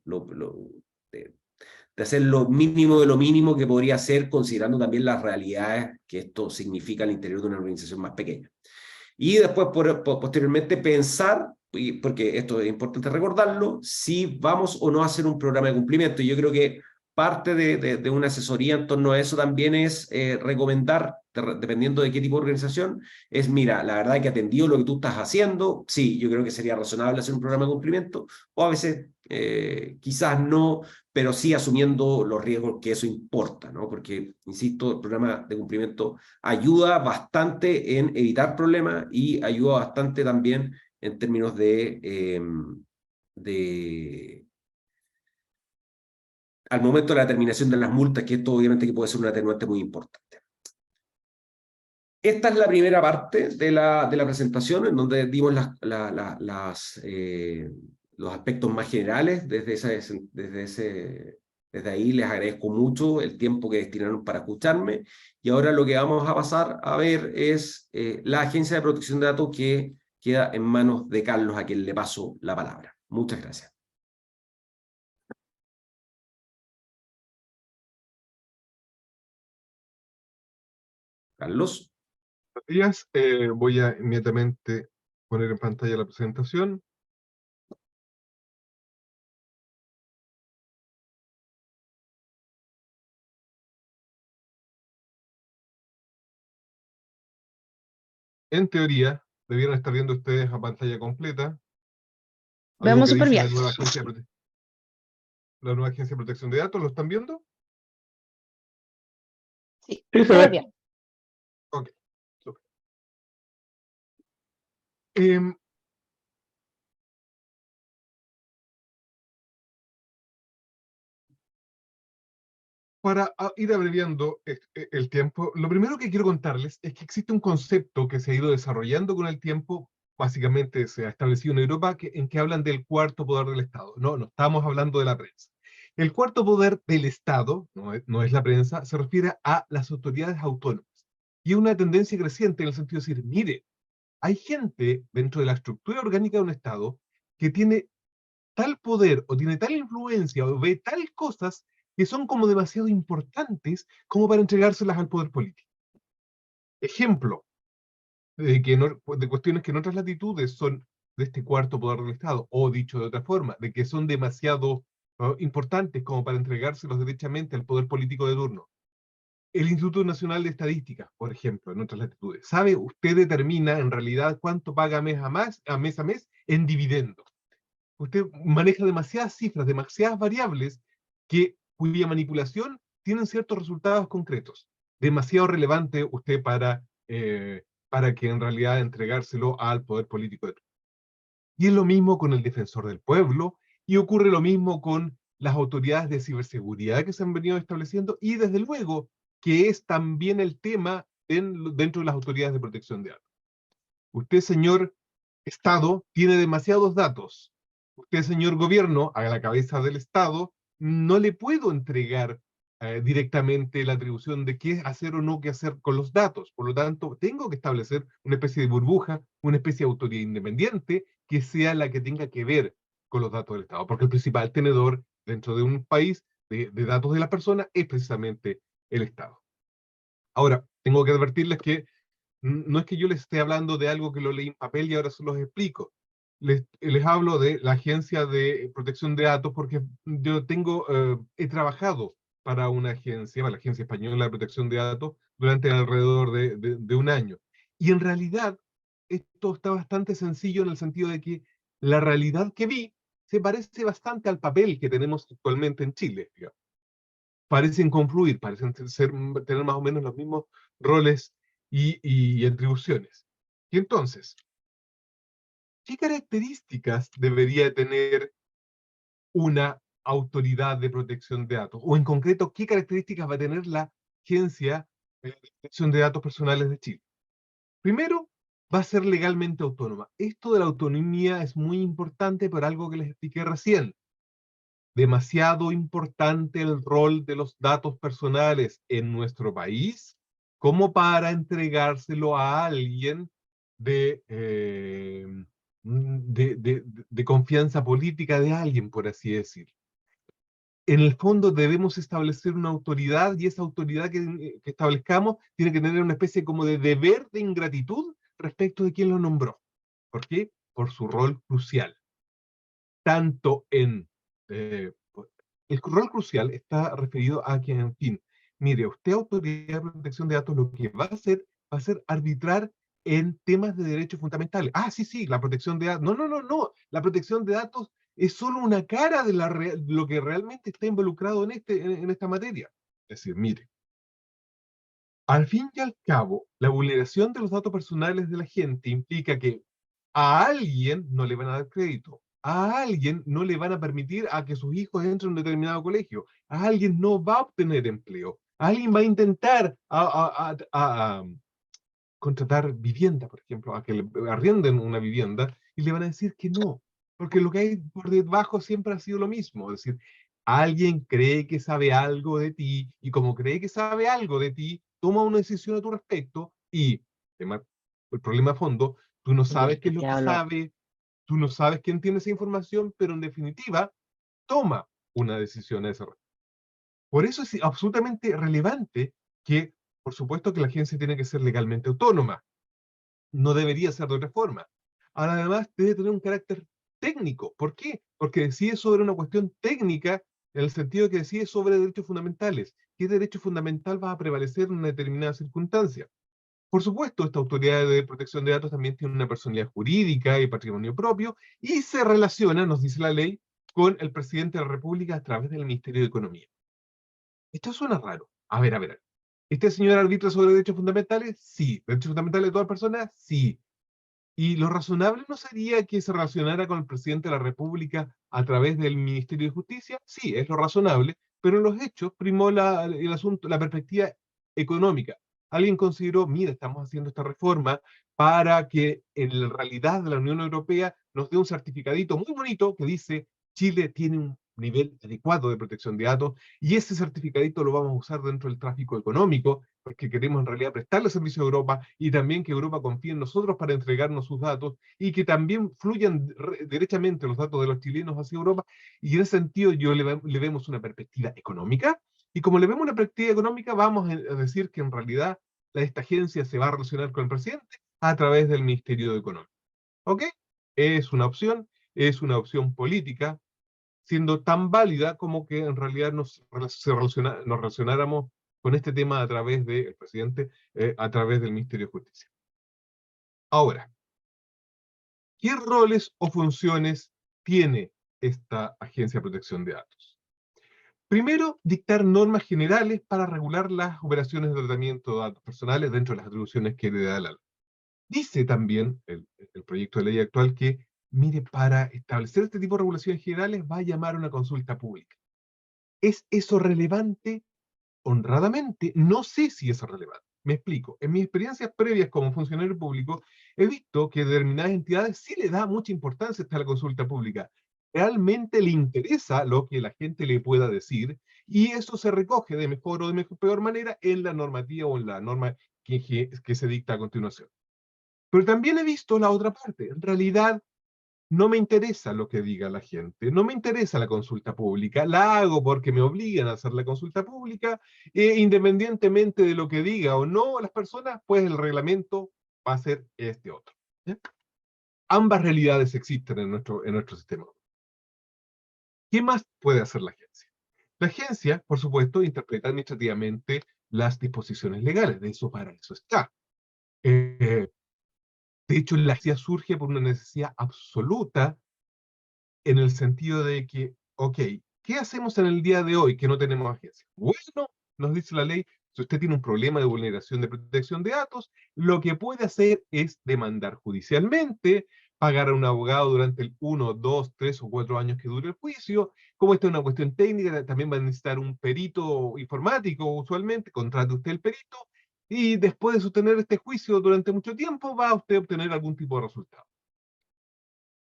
B: de hacer lo mínimo de lo mínimo que podría hacer, considerando también las realidades que esto significa al interior de una organización más pequeña. Y después, posteriormente, pensar, porque esto es importante recordarlo, si vamos o no a hacer un programa de cumplimiento. Y yo creo que parte de una asesoría en torno a eso también es recomendar, dependiendo de qué tipo de organización, es, mira, la verdad que atendido lo que tú estás haciendo, sí, yo creo que sería razonable hacer un programa de cumplimiento, o a veces quizás no, pero sí asumiendo los riesgos que eso importa, ¿no? Porque, insisto, el programa de cumplimiento ayuda bastante en evitar problemas y ayuda bastante también en términos de al momento de la determinación de las multas, que esto obviamente que puede ser un atenuante muy importante. Esta es la primera parte de la presentación, en donde dimos los aspectos más generales. Desde ahí les agradezco mucho el tiempo que destinaron para escucharme. Y ahora lo que vamos a pasar a ver es la Agencia de Protección de Datos, que queda en manos de Carlos, a quien le paso la palabra. Muchas gracias. Carlos.
C: Buenos días. Voy a inmediatamente poner en pantalla la presentación. En teoría, debieran estar viendo ustedes a pantalla completa algo
A: Vemos
C: que
A: súper
C: dice
A: bien.
C: la nueva Agencia de Protección de Datos. ¿Lo están viendo?
A: Sí,
C: Sí, se
A: todo
C: ve.
A: bien.
C: Ok, súper. Em, Para ir abreviando el tiempo, lo primero que quiero contarles es que existe un concepto que se ha ido desarrollando con el tiempo, básicamente se ha establecido en Europa, en que hablan del cuarto poder del Estado. No, no estamos hablando de la prensa. El cuarto poder del Estado, no es la prensa, se refiere a las autoridades autónomas. Y es una tendencia creciente en el sentido de decir, mire, hay gente dentro de la estructura orgánica de un Estado que tiene tal poder o tiene tal influencia o ve tal cosas que son como demasiado importantes como para entregárselas al poder político. Ejemplo de cuestiones que en otras latitudes son de este cuarto poder del Estado, o dicho de otra forma, de que son demasiado importantes como para entregárselos derechamente al poder político de turno. El Instituto Nacional de Estadística, por ejemplo, en otras latitudes. ¿Sabe? Usted determina en realidad cuánto paga mes a mes en dividendos. Usted maneja demasiadas cifras, demasiadas variables cuya manipulación tienen ciertos resultados concretos. Demasiado relevante usted para que en realidad entregárselo al poder político de turno. Y es lo mismo con el defensor del pueblo, y ocurre lo mismo con las autoridades de ciberseguridad que se han venido estableciendo, y desde luego que es también el tema dentro de las autoridades de protección de datos. Usted, señor Estado, tiene demasiados datos. Usted, señor gobierno, a la cabeza del Estado, no le puedo entregar directamente la atribución de qué hacer o no qué hacer con los datos. Por lo tanto, tengo que establecer una especie de burbuja, una especie de autoridad independiente que sea la que tenga que ver con los datos del Estado. Porque el principal tenedor dentro de un país de datos de las personas es precisamente el Estado. Ahora, tengo que advertirles que no es que yo les esté hablando de algo que lo leí en papel y ahora se los explico. Les hablo de la Agencia de Protección de Datos porque yo he trabajado para una agencia, para la Agencia Española de Protección de Datos, durante alrededor de un año. Y en realidad, esto está bastante sencillo en el sentido de que la realidad que vi se parece bastante al papel que tenemos actualmente en Chile, digamos. Parecen confluir, parecen tener más o menos los mismos roles y atribuciones. Y entonces, ¿qué características debería tener una autoridad de protección de datos? O en concreto, ¿qué características va a tener la Agencia de Protección de Datos Personales de Chile? Primero, va a ser legalmente autónoma. Esto de la autonomía es muy importante por algo que les expliqué recién. Demasiado importante el rol de los datos personales en nuestro país como para entregárselo a alguien de, eh, de confianza política de alguien, por así decir. En el fondo debemos establecer una autoridad y esa autoridad que establezcamos tiene que tener una especie como de deber de ingratitud respecto de quien lo nombró. ¿Por qué? Por su rol crucial. Tanto en el rol crucial está referido a que, en fin, mire, usted, Autoridad de Protección de Datos, lo que va a ser arbitrar en temas de derechos fundamentales. Ah, sí, sí, la protección de datos. No, no, no, no. La protección de datos es solo una cara de lo que realmente está involucrado en esta materia. Es decir, mire, al fin y al cabo, la vulneración de los datos personales de la gente implica que a alguien no le van a dar crédito, a alguien no le van a permitir a que sus hijos entren a un determinado colegio, a alguien no va a obtener empleo, a alguien va a intentar a contratar vivienda, por ejemplo, a que le arrienden una vivienda y le van a decir que no, porque lo que hay por debajo siempre ha sido lo mismo, es decir, alguien cree que sabe algo de ti y como cree que sabe algo de ti, toma una decisión a tu respecto y, el problema a fondo, tú no
A: Y
C: sabes
A: el
C: qué
A: que
C: es lo
A: te
C: que
A: hablo,
C: sabe, tú no sabes quién tiene esa información, pero en definitiva, toma una decisión a ese respecto. Por eso es absolutamente relevante que, por supuesto que la agencia tiene que ser legalmente autónoma, no debería ser de otra forma. Ahora, además, debe tener un carácter técnico. ¿Por qué? Porque decide sobre una cuestión técnica en el sentido de que decide sobre derechos fundamentales. ¿Qué derecho fundamental va a prevalecer en una determinada circunstancia? Por supuesto, esta autoridad de protección de datos también tiene una personalidad jurídica y patrimonio propio y se relaciona, nos dice la ley, con el presidente de la República a través del Ministerio de Economía. Esto suena raro. A ver. ¿Este señor arbitra sobre derechos fundamentales? Sí. ¿Derechos fundamentales de todas personas? Sí. ¿Y lo razonable no sería que se relacionara con el presidente de la República a través del Ministerio de Justicia? Sí, es lo razonable, pero en los hechos primó el asunto, la perspectiva económica. Alguien consideró, mira, estamos haciendo esta reforma para que en la realidad de la Unión Europea nos dé un certificadito muy bonito que dice Chile tiene un nivel adecuado de protección de datos, y ese certificadito lo vamos a usar dentro del tráfico económico, porque queremos en realidad prestarle servicio a Europa, y también que Europa confíe en nosotros para entregarnos sus datos, y que también fluyan derechamente los datos de los chilenos hacia Europa, y en ese sentido le vemos una perspectiva económica, y como le vemos una perspectiva económica, vamos a decir que en realidad esta agencia se va a relacionar con el presidente a través del Ministerio de Economía. ¿Ok? Es una opción política, siendo tan válida como que en realidad nos relacionáramos con este tema a través del presidente, a través del Ministerio de Justicia. Ahora, ¿qué roles o funciones tiene esta Agencia de Protección de Datos? Primero, dictar normas generales para regular las operaciones de tratamiento de datos personales dentro de las atribuciones que le da la ley. Dice también el proyecto de ley actual que, mire, para establecer este tipo de regulaciones generales va a llamar a una consulta pública. ¿Es eso relevante? Honradamente, no sé si es relevante. Me explico. En mis experiencias previas como funcionario público, he visto que determinadas entidades sí le da mucha importancia a la consulta pública. Realmente le interesa lo que la gente le pueda decir, y eso se recoge de mejor o de peor manera en la normativa o en la norma que se dicta a continuación. Pero también he visto la otra parte. En realidad, no me interesa lo que diga la gente, no me interesa la consulta pública, la hago porque me obligan a hacer la consulta pública, independientemente de lo que diga o no las personas, pues el reglamento va a ser este otro. ¿Ya? Ambas realidades existen en nuestro sistema. ¿Qué más puede hacer la agencia? La agencia, por supuesto, interpreta administrativamente las disposiciones legales, para eso está. De hecho, la agencia surge por una necesidad absoluta en el sentido de que, ok, ¿qué hacemos en el día de hoy que no tenemos agencia? Bueno, nos dice la ley, si usted tiene un problema de vulneración de protección de datos, lo que puede hacer es demandar judicialmente, pagar a un abogado durante el 1, 2, 3 o 4 años que dure el juicio. Como esta es una cuestión técnica, también va a necesitar un perito informático usualmente, contrate usted el perito, y después de sostener este juicio durante mucho tiempo, va a usted a obtener algún tipo de resultado.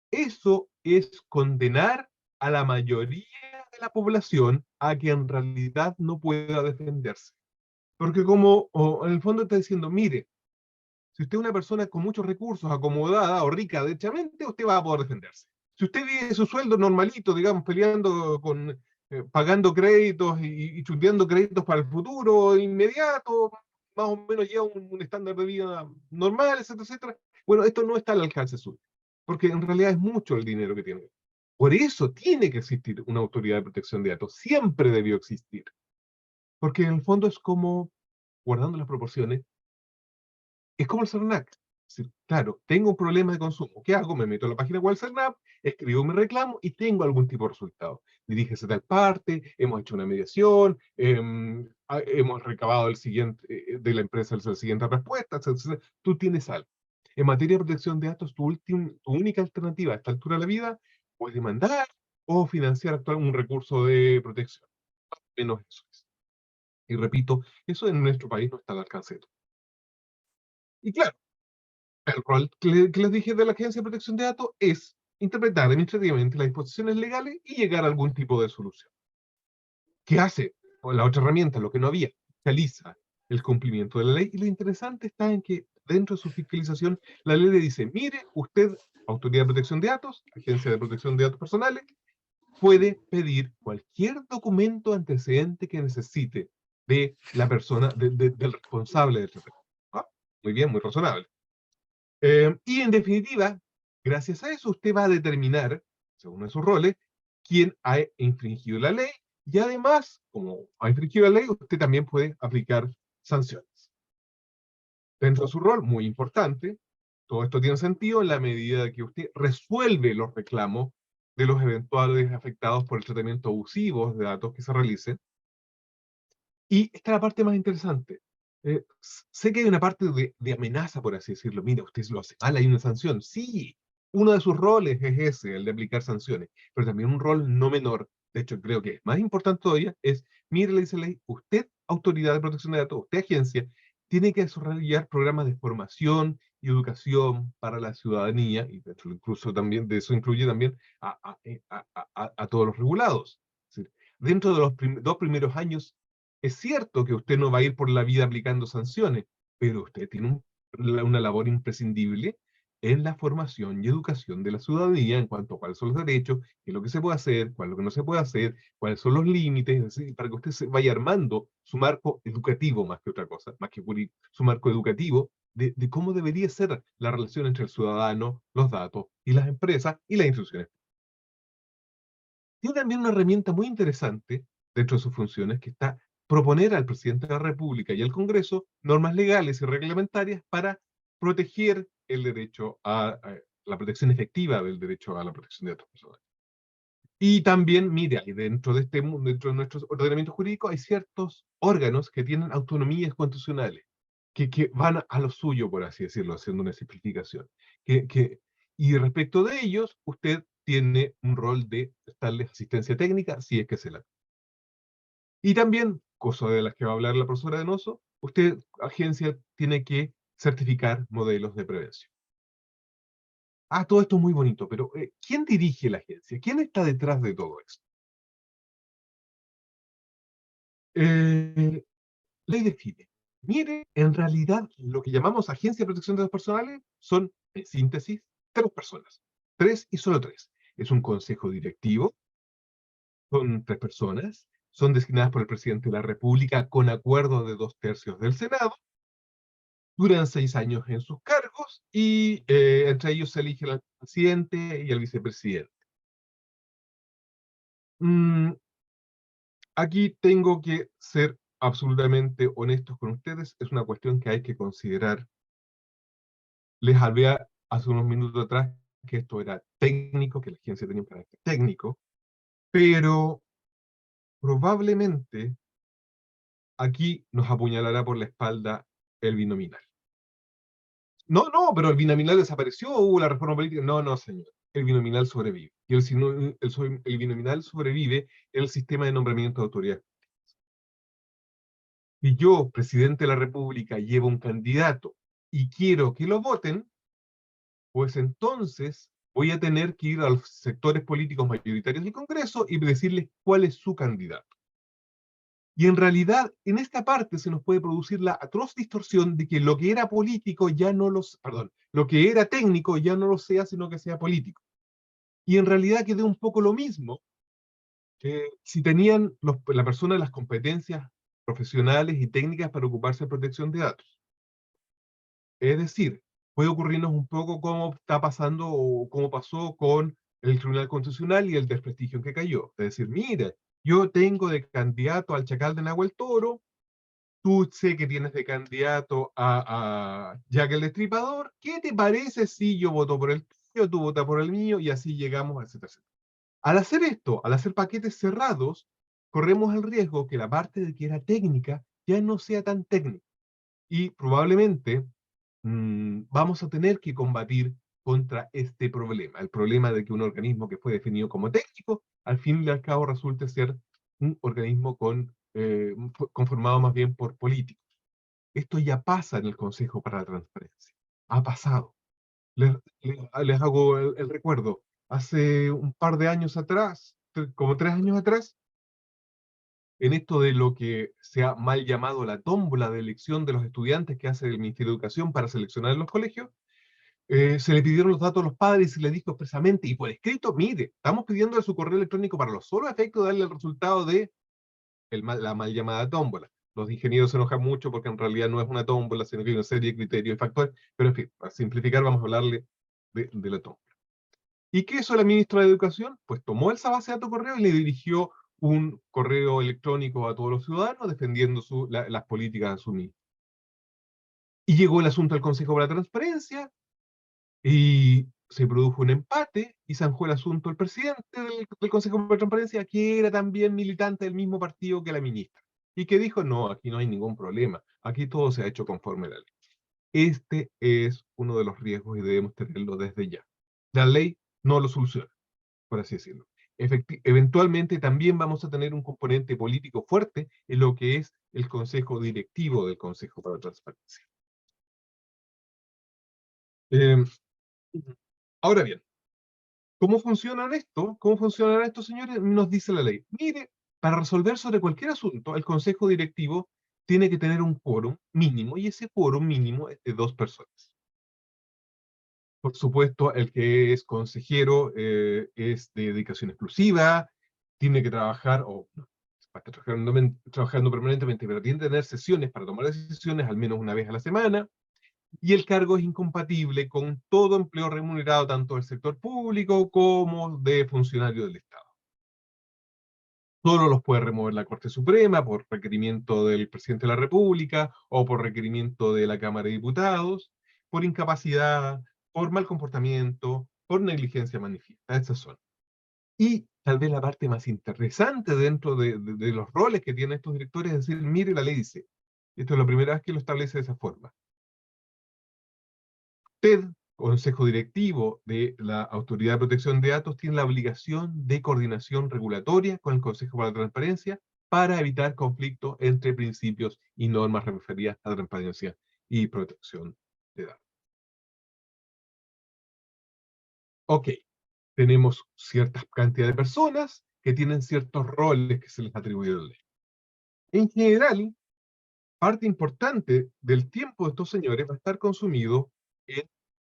C: Eso es condenar a la mayoría de la población a que en realidad no pueda defenderse. Porque en el fondo está diciendo, mire, si usted es una persona con muchos recursos, acomodada o rica derechamente, usted va a poder defenderse. Si usted vive su sueldo normalito, digamos, pagando créditos y chuteando créditos para el futuro inmediato, más o menos lleva un estándar de vida normal, etcétera, etcétera. Bueno, esto no está al alcance suyo, porque en realidad es mucho el dinero que tiene. Por eso tiene que existir una autoridad de protección de datos, siempre debió existir. Porque en el fondo es como, guardando las proporciones, es como el CERNAC. Claro, tengo un problema de consumo. ¿Qué hago? Me meto en la página web del CERNAC, escribo mi reclamo y tengo algún tipo de resultado. Dirígese a tal parte, hemos hecho una mediación, hemos recabado de la empresa la siguiente respuesta, etc. Tú tienes algo. En materia de protección de datos, tu única alternativa a esta altura de la vida es demandar o financiar un recurso de protección. Menos eso es. Y repito, eso en nuestro país no está al alcance de todo. Y claro, el rol que les dije de la Agencia de Protección de Datos es interpretar administrativamente las disposiciones legales y llegar a algún tipo de solución. ¿Qué hace? O la otra herramienta, lo que no había, fiscaliza el cumplimiento de la ley. Y lo interesante está en que dentro de su fiscalización, la ley le dice, mire, usted, Autoridad de Protección de Datos, Agencia de Protección de Datos Personales, puede pedir cualquier documento antecedente que necesite de la persona, del responsable del tratamiento. ¿Ah? Muy bien, muy razonable. Y en definitiva, gracias a eso usted va a determinar, según uno de sus roles, quién ha infringido la ley, y además, como ha infringido la ley, usted también puede aplicar sanciones. Dentro de su rol, muy importante, todo esto tiene sentido en la medida que usted resuelve los reclamos de los eventuales afectados por el tratamiento abusivo de datos que se realicen. Y esta es la parte más interesante. Sé que hay una parte de amenaza, por así decirlo. Mira, usted lo hace mal, hay una sanción. Sí, uno de sus roles es ese, el de aplicar sanciones, pero también un rol no menor de hecho creo que es más importante todavía, es, mire, le dice la ley, usted, autoridad de protección de datos, usted, agencia, tiene que desarrollar programas de formación y educación para la ciudadanía, y de hecho incluso también, de eso incluye también a todos los regulados. Es decir, dentro de los 2 primeros años, es cierto que usted no va a ir por la vida aplicando sanciones, pero usted tiene una labor imprescindible en la formación y educación de la ciudadanía en cuanto a cuáles son los derechos, qué es lo que se puede hacer, cuál es lo que no se puede hacer, cuáles son los límites, es decir, para que usted se vaya armando su marco educativo más que otra cosa, más que jurídico, su marco educativo de cómo debería ser la relación entre el ciudadano, los datos y las empresas y las instituciones. Tiene también una herramienta muy interesante dentro de sus funciones que está proponer al presidente de la República y al Congreso normas legales y reglamentarias para proteger el derecho a la protección efectiva del derecho a la protección de datos personales. Y también, mire, ahí dentro de este mundo, dentro de nuestro ordenamiento jurídico, hay ciertos órganos que tienen autonomías constitucionales, que van a lo suyo, por así decirlo, haciendo una simplificación. Y respecto de ellos, usted tiene un rol de prestarles asistencia técnica, si es que se la. Y también, cosa de las que va a hablar la profesora Donoso, usted, agencia, tiene que certificar modelos de prevención. Ah, todo esto es muy bonito, pero ¿quién dirige la agencia? ¿Quién está detrás de todo esto? Ley define. Mire, en realidad, lo que llamamos Agencia de Protección de Datos Personales son, en síntesis, 3 personas. 3 y solo 3. Es un consejo directivo, son 3 personas, son designadas por el presidente de la República con acuerdo de 2/3 del Senado, duran 6 años en sus cargos y entre ellos se elige al presidente y al vicepresidente. Mm, Aquí tengo que ser absolutamente honestos con ustedes, es una cuestión que hay que considerar. Les hablé hace unos minutos atrás que esto era técnico, que la agencia tenía un carácter técnico, pero probablemente aquí nos apuñalará por la espalda el binominal. No, no, pero el binominal desapareció, hubo la reforma política. No, no, señor. El binominal sobrevive. Y el binominal sobrevive en el sistema de nombramiento de autoridades. Si yo, presidente de la República, llevo un candidato y quiero que lo voten, pues entonces voy a tener que ir a los sectores políticos mayoritarios del Congreso y decirles cuál es su candidato. Y en realidad, en esta parte se nos puede producir la atroz distorsión de que lo que era político ya no lo que era técnico ya no lo sea, sino que sea político. Y en realidad quedó un poco lo mismo que si tenían la persona las competencias profesionales y técnicas para ocuparse de protección de datos. Es decir, puede ocurrirnos un poco como está pasando o como pasó con el Tribunal Constitucional y el desprestigio en que cayó. Es decir, mira, yo tengo de candidato al Chacal de Nahuel Toro, tú sé que tienes de candidato a Jack el Destripador, ¿qué te parece si yo voto por el tuyo, tú votas por el mío, y así llegamos a etcétera, etcétera? Al hacer esto, al hacer paquetes cerrados, corremos el riesgo que la parte de que era técnica ya no sea tan técnica. Y probablemente vamos a tener que combatir contra este problema, el problema de que un organismo que fue definido como técnico, al fin y al cabo resulte ser un organismo conformado más bien por políticos. Esto ya pasa en el Consejo para la Transparencia. Ha pasado. Les hago el recuerdo. Hace un par de años atrás, como 3 años atrás, en esto de lo que se ha mal llamado la tómbola de elección de los estudiantes que hace el Ministerio de Educación para seleccionar en los colegios, se le pidieron los datos a los padres y se le dijo expresamente, y por escrito, mire, estamos pidiendo su correo electrónico para los solos efectos de darle el resultado de la mal llamada tómbola. Los ingenieros se enojan mucho porque en realidad no es una tómbola, sino que hay una serie de criterios y factores, pero en fin, para simplificar vamos a hablarle de la tómbola. ¿Y qué hizo la ministra de Educación? Pues tomó esa base de datos correo y le dirigió un correo electrónico a todos los ciudadanos defendiendo las políticas de su ministro. Y llegó el asunto al Consejo para la Transparencia y se produjo un empate y zanjó el asunto el presidente del Consejo para la Transparencia, que era también militante del mismo partido que la ministra. Y que dijo, no, aquí no hay ningún problema, aquí todo se ha hecho conforme a la ley. Este es uno de los riesgos y debemos tenerlo desde ya. La ley no lo soluciona, por así decirlo. eventualmente también vamos a tener un componente político fuerte en lo que es el consejo directivo del Consejo para la Transparencia. Eh, Ahora bien, ¿cómo funcionan esto? ¿Cómo funcionan estos, señores? Nos dice la ley. Mire, para resolver sobre cualquier asunto, el consejo directivo tiene que tener un quórum mínimo, y ese quórum mínimo es de 2 personas. Por supuesto, el que es consejero es de dedicación exclusiva, tiene que trabajar, o no, va a estar trabajando permanentemente, pero tiene que tener sesiones para tomar decisiones al menos una vez a la semana, y el cargo es incompatible con todo empleo remunerado, tanto del sector público como de funcionario del Estado. Solo los puede remover la Corte Suprema por requerimiento del presidente de la República o por requerimiento de la Cámara de Diputados, por incapacidad, por mal comportamiento, por negligencia manifiesta. Esas son. Y tal vez la parte más interesante dentro de los roles que tienen estos directores es decir, mire, la ley dice, esto es la primera vez que lo establece de esa forma. Usted, Consejo Directivo de la Autoridad de Protección de Datos, tiene la obligación de coordinación regulatoria con el Consejo para la Transparencia para evitar conflictos entre principios y normas referidas a transparencia y protección de datos. Ok, tenemos cierta cantidad de personas que tienen ciertos roles que se les atribuye la ley. En general, parte importante del tiempo de estos señores va a estar consumido en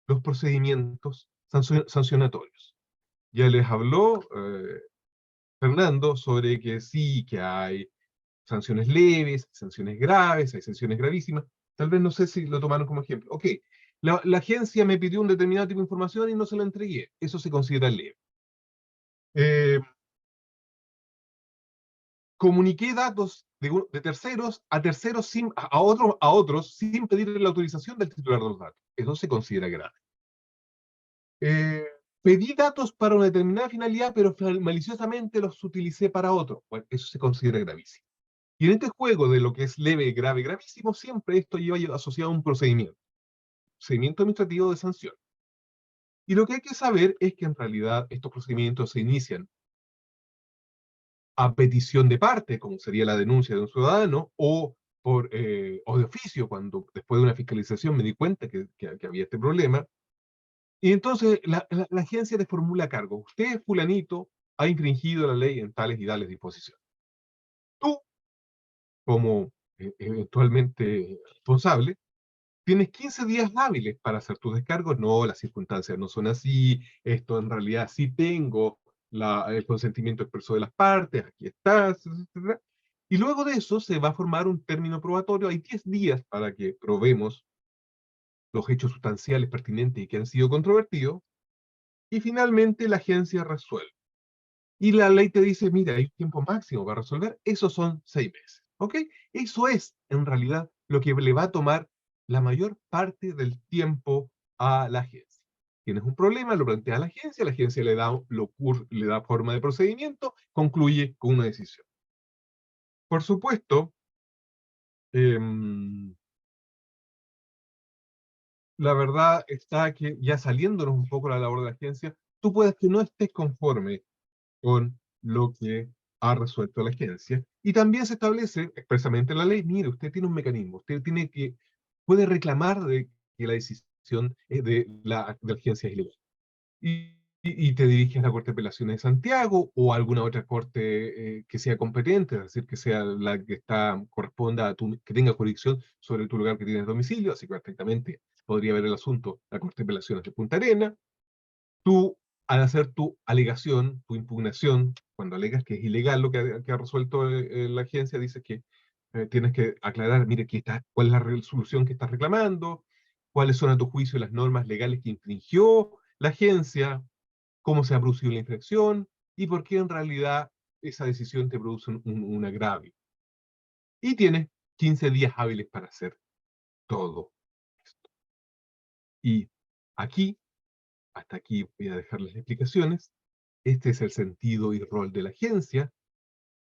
C: los procedimientos sancionatorios. Ya les habló Fernando sobre que sí, que hay sanciones leves, sanciones graves, hay sanciones gravísimas. Tal vez no sé si lo tomaron como ejemplo. Ok, la agencia me pidió un determinado tipo de información y no se la entregué. Eso se considera leve. Comuniqué datos de terceros a terceros a otros sin pedir la autorización del titular de los datos. Eso se considera grave. Pedí datos para una determinada finalidad, pero maliciosamente los utilicé para otro. Bueno, eso se considera gravísimo. Y en este juego de lo que es leve, grave, gravísimo, siempre esto lleva asociado a un procedimiento administrativo de sanción. Y lo que hay que saber es que en realidad estos procedimientos se inician a petición de parte, como sería la denuncia de un ciudadano, o de oficio, cuando después de una fiscalización me di cuenta que había este problema. Y entonces la agencia le formula cargo. Usted, fulanito, ha infringido la ley en tales y tales disposiciones. Tú, como eventualmente responsable, tienes 15 días hábiles para hacer tus descargos. No, las circunstancias no son así. Esto en realidad sí tengo el consentimiento expreso de las partes. Aquí está, etc. Y luego de eso se va a formar un término probatorio. Hay 10 días para que probemos los hechos sustanciales pertinentes y que han sido controvertidos. Y finalmente la agencia resuelve. Y la ley te dice, mira, hay un tiempo máximo para resolver. Esos son 6 meses. ¿Ok? Eso es, en realidad, lo que le va a tomar la mayor parte del tiempo a la agencia. Tienes un problema, lo plantea a la agencia le da forma de procedimiento, concluye con una decisión. Por supuesto, la verdad está que ya saliéndonos un poco de la labor de la agencia, tú puedes que no estés conforme con lo que ha resuelto la agencia. Y también se establece expresamente en la ley, mire, usted tiene un mecanismo, puede reclamar de que la decisión de la agencia es ilegal. Y te diriges a la Corte de Apelaciones de Santiago o a alguna otra corte que sea competente, es decir, que sea la que corresponda que tenga jurisdicción sobre tu lugar que tienes domicilio, así que perfectamente podría ver el asunto la Corte de Apelaciones de Punta Arenas. Tú, al hacer tu alegación, tu impugnación, cuando alegas que es ilegal lo que ha resuelto la agencia, dices que tienes que aclarar, mire, cuál es la resolución que estás reclamando, cuáles son a tu juicio las normas legales que infringió la agencia, cómo se ha producido la infracción y por qué en realidad esa decisión te produce un agravio. Y tienes 15 días hábiles para hacer todo esto. Y aquí, hasta aquí voy a dejar las explicaciones. Este es el sentido y rol de la agencia.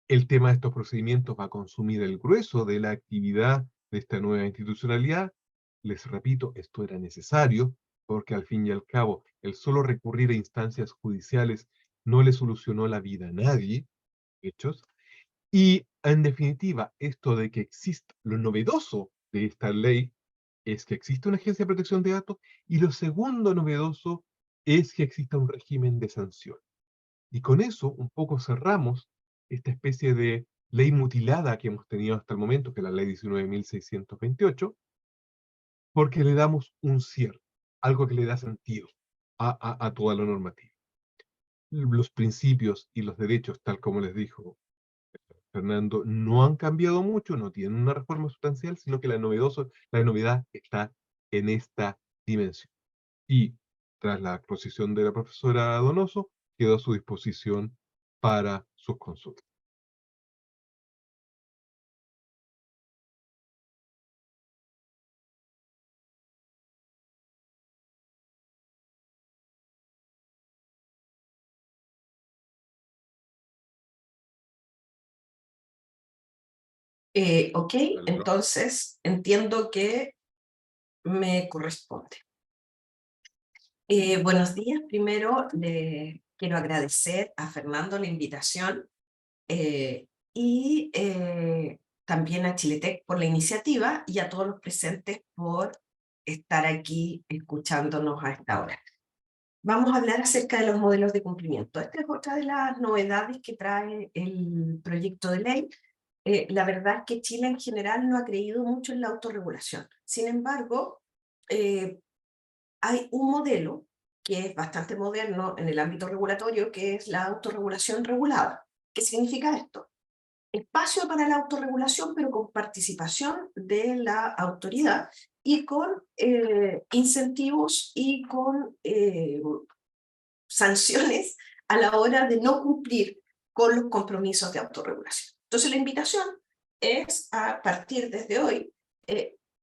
C: El tema de estos procedimientos va a consumir el grueso de la actividad de esta nueva institucionalidad. Les repito, esto era necesario porque al fin y al cabo, el solo recurrir a instancias judiciales no le solucionó la vida a nadie, hechos, y en definitiva, esto de que exista, lo novedoso de esta ley es que existe una agencia de protección de datos, y lo segundo novedoso es que exista un régimen de sanción. Y con eso un poco cerramos esta especie de ley mutilada que hemos tenido hasta el momento, que es la ley 19.628, porque le damos un cierre, algo que le da sentido a toda la normativa. Los principios y los derechos, tal como les dijo Fernando, no han cambiado mucho, no tienen una reforma sustancial, sino que la novedad está en esta dimensión. Y tras la exposición de la profesora Donoso, quedó a su disposición para sus consultas.
D: Ok, entonces entiendo que me corresponde. Buenos días. Primero le quiero agradecer a Fernando la invitación y también a Chiletec por la iniciativa y a todos los presentes por estar aquí escuchándonos a esta hora. Vamos a hablar acerca de los modelos de cumplimiento. Esta es otra de las novedades que trae el proyecto de ley. La verdad es que Chile en general no ha creído mucho en la autorregulación. Sin embargo, hay un modelo que es bastante moderno en el ámbito regulatorio, que es la autorregulación regulada. ¿Qué significa esto? Espacio para la autorregulación, pero con participación de la autoridad y con incentivos y con sanciones a la hora de no cumplir con los compromisos de autorregulación. Entonces la invitación es a partir desde hoy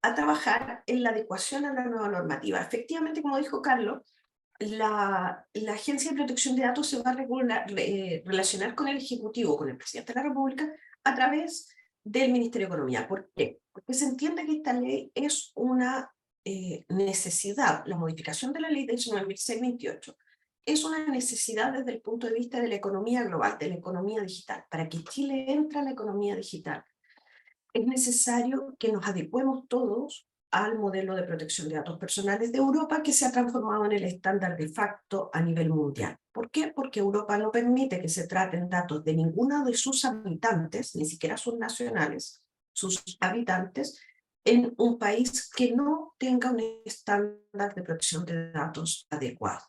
D: a trabajar en la adecuación a la nueva normativa. Efectivamente, como dijo Carlos, la Agencia de Protección de Datos se va a relacionar con el Ejecutivo, con el Presidente de la República, a través del Ministerio de Economía. ¿Por qué? Porque se entiende que esta ley es una necesidad. La modificación de la ley de 19.628 es una necesidad desde el punto de vista de la economía global, de la economía digital. Para que Chile entre a la economía digital, es necesario que nos adecuemos todos al modelo de protección de datos personales de Europa, que se ha transformado en el estándar de facto a nivel mundial. ¿Por qué? Porque Europa no permite que se traten datos de ninguno de sus habitantes, ni siquiera sus nacionales, sus habitantes, en un país que no tenga un estándar de protección de datos adecuado.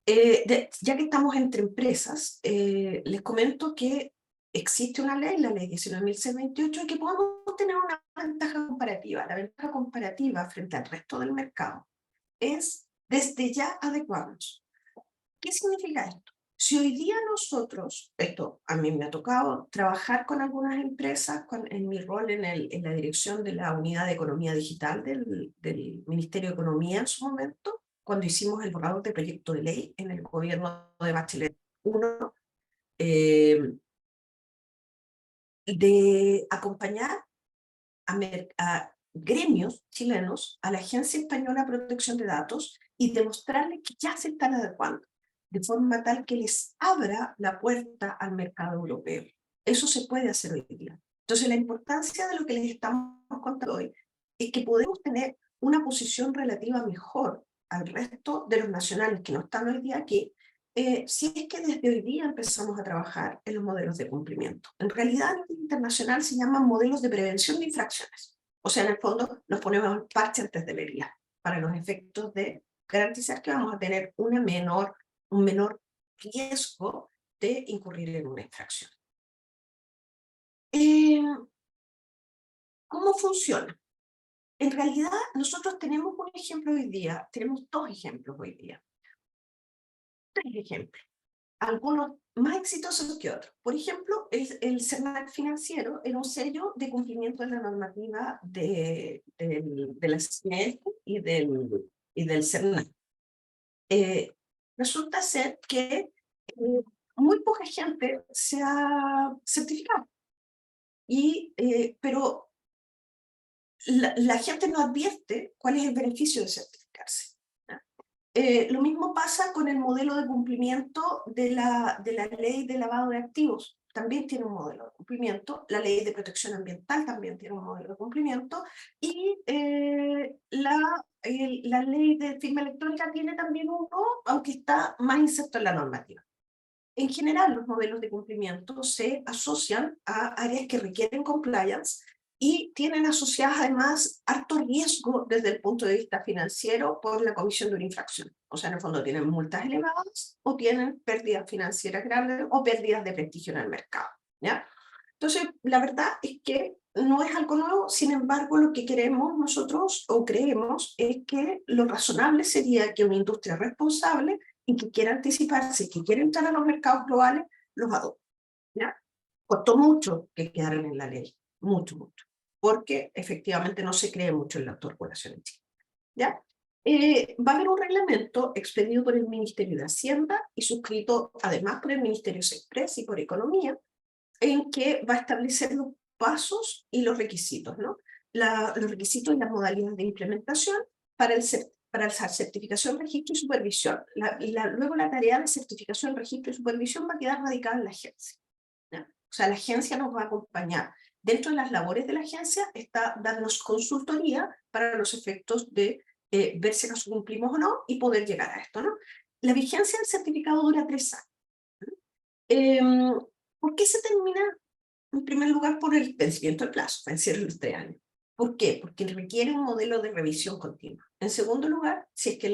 D: Ya que estamos entre empresas, les comento que existe una ley, la ley 19.628, que podemos tener una ventaja comparativa. La ventaja comparativa frente al resto del mercado es desde ya adecuarnos. ¿Qué significa esto? Si hoy día nosotros, esto a mí me ha tocado trabajar con algunas empresas en mi rol en la dirección de la unidad de economía digital del Ministerio de Economía en su momento, cuando hicimos el borrador de proyecto de ley en el gobierno de Bachelet 1, de acompañar a gremios chilenos a la Agencia Española de Protección de Datos y demostrarles que ya se están adecuando, de forma tal que les abra la puerta al mercado europeo. Eso se puede hacer hoy día. Entonces, la importancia de lo que les estamos contando hoy es que podemos tener una posición relativa mejor al resto de los nacionales que no están hoy día aquí, si es que desde hoy día empezamos a trabajar en los modelos de cumplimiento. En realidad, a nivel internacional se llaman modelos de prevención de infracciones. O sea, en el fondo nos ponemos el parche antes de la herida, para los efectos de garantizar que vamos a tener un menor riesgo de incurrir en una infracción. ¿Cómo funciona? En realidad, nosotros tenemos un ejemplo hoy día, tenemos dos ejemplos hoy día. Tres ejemplos. Algunos más exitosos que otros. Por ejemplo, el CERNAC financiero era un sello de cumplimiento de la normativa de la CNEL y del CERNAC. Resulta ser que muy poca gente se ha certificado, pero la gente no advierte cuál es el beneficio de certificarse. Lo mismo pasa con el modelo de cumplimiento de la ley de lavado de activos. También tiene un modelo de cumplimiento. La ley de protección ambiental también tiene un modelo de cumplimiento. Y la ley de firma electrónica tiene también uno, aunque está más inserto en la normativa. En general, los modelos de cumplimiento se asocian a áreas que requieren compliance y tienen asociadas además harto riesgo desde el punto de vista financiero por la comisión de una infracción. O sea, en el fondo tienen multas elevadas o tienen pérdidas financieras grandes o pérdidas de prestigio en el mercado, ¿ya? Entonces, la verdad es que no es algo nuevo, sin embargo, lo que queremos nosotros o creemos es que lo razonable sería que una industria responsable y que quiera anticiparse, que quiera entrar a los mercados globales, los adopte, ¿ya? Costó mucho que quedaran en la ley, mucho, porque efectivamente no se cree mucho en la autorregulación en Chile, ¿ya? Va a haber un reglamento expedido por el Ministerio de Hacienda y suscrito además por el Ministerio Sexpress y por Economía, en que va a establecer los pasos y los requisitos, ¿no? Los requisitos y las modalidades de implementación para la certificación, registro y supervisión. Luego la tarea de certificación, registro y supervisión va a quedar radicada en la agencia, ¿ya? O sea, la agencia nos va a acompañar. Dentro de las labores de la agencia está darnos consultoría para los efectos de ver si acaso cumplimos o no y poder llegar a esto, ¿no? La vigencia del certificado dura 3 años. ¿Por qué se termina? En primer lugar, por el vencimiento del plazo, vencieron los 3 años. ¿Por qué? Porque requiere un modelo de revisión continua. En segundo lugar, si es que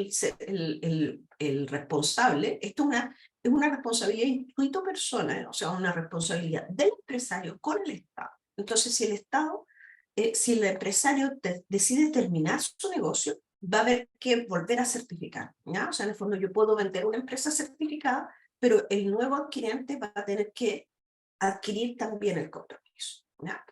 D: el responsable, esto es una responsabilidad intuito persona, o sea, una responsabilidad del empresario con el Estado. Entonces, si el Estado, si el empresario decide terminar su negocio, va a haber que volver a certificar, ¿ya? O sea, en el fondo yo puedo vender una empresa certificada, pero el nuevo adquirente va a tener que adquirir también el compromiso, ¿ya?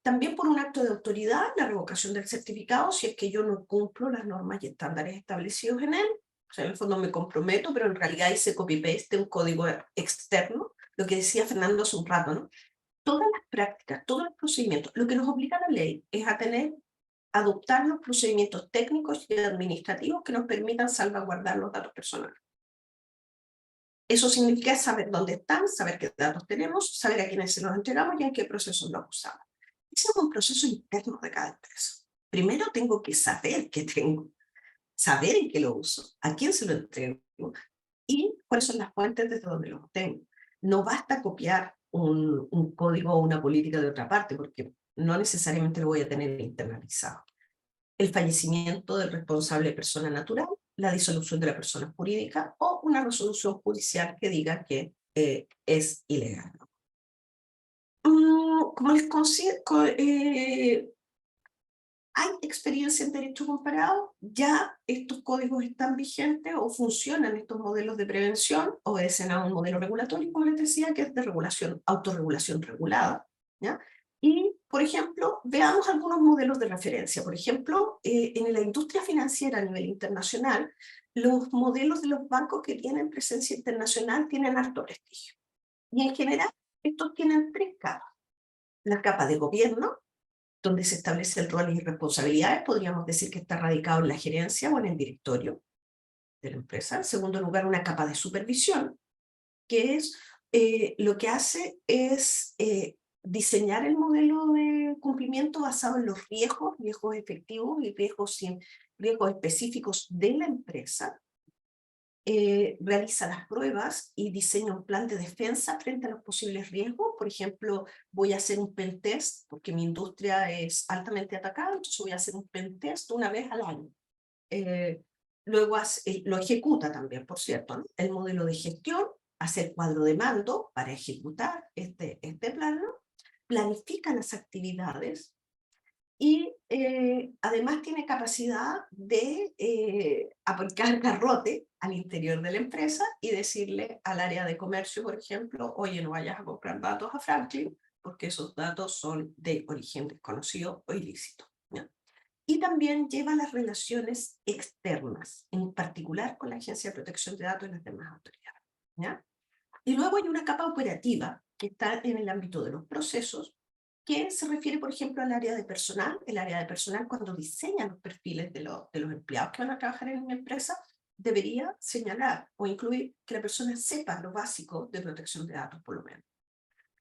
D: También por un acto de autoridad, la revocación del certificado, si es que yo no cumplo las normas y estándares establecidos en él. O sea, en el fondo me comprometo, pero en realidad hice copy-paste de un código externo, lo que decía Fernando hace un rato, ¿no? Todas las prácticas, todos los procedimientos, lo que nos obliga la ley es a adoptar los procedimientos técnicos y administrativos que nos permitan salvaguardar los datos personales. Eso significa saber dónde están, saber qué datos tenemos, saber a quiénes se los entregamos y en qué procesos los usamos. Ese es un proceso interno de cada empresa. Primero tengo que saber qué tengo, saber en qué lo uso, a quién se lo entrego y cuáles son las fuentes desde donde lo obtengo. No basta copiar un código o una política de otra parte, porque no necesariamente lo voy a tener internalizado. El fallecimiento del responsable de persona natural, la disolución de la persona jurídica o una resolución judicial que diga que es ilegal. Como les considero, hay experiencia en derecho comparado, ya estos códigos están vigentes o funcionan estos modelos de prevención, obedecen a un modelo regulatorio, como les decía, que es de regulación, autorregulación regulada, ¿ya? Y, por ejemplo, veamos algunos modelos de referencia. Por ejemplo, en la industria financiera a nivel internacional, los modelos de los bancos que tienen presencia internacional tienen alto prestigio. Y en general, estos tienen 3 capas. La capa de gobierno, donde se establece el rol y responsabilidades, podríamos decir que está radicado en la gerencia o en el directorio de la empresa. En segundo lugar, una capa de supervisión, que es lo que hace es diseñar el modelo de cumplimiento basado en los riesgos efectivos y riesgos específicos de la empresa. Realiza las pruebas y diseña un plan de defensa frente a los posibles riesgos. Por ejemplo, voy a hacer un pentest, porque mi industria es altamente atacada, entonces voy a hacer un pentest una vez al año. Luego lo ejecuta también, por cierto, ¿no? El modelo de gestión, hace el cuadro de mando para ejecutar este plan, ¿no? Planifica las actividades y además tiene capacidad de aplicar garrote al interior de la empresa y decirle al área de comercio, por ejemplo, oye, no vayas a comprar datos a Franklin porque esos datos son de origen desconocido o ilícito, ¿no? Y también lleva las relaciones externas, en particular con la Agencia de Protección de Datos y las demás autoridades, ¿ya? Y luego hay una capa operativa que está en el ámbito de los procesos, que se refiere, por ejemplo, al área de personal. El área de personal, cuando diseña los perfiles de los empleados que van a trabajar en una empresa, debería señalar o incluir que la persona sepa lo básico de protección de datos, por lo menos.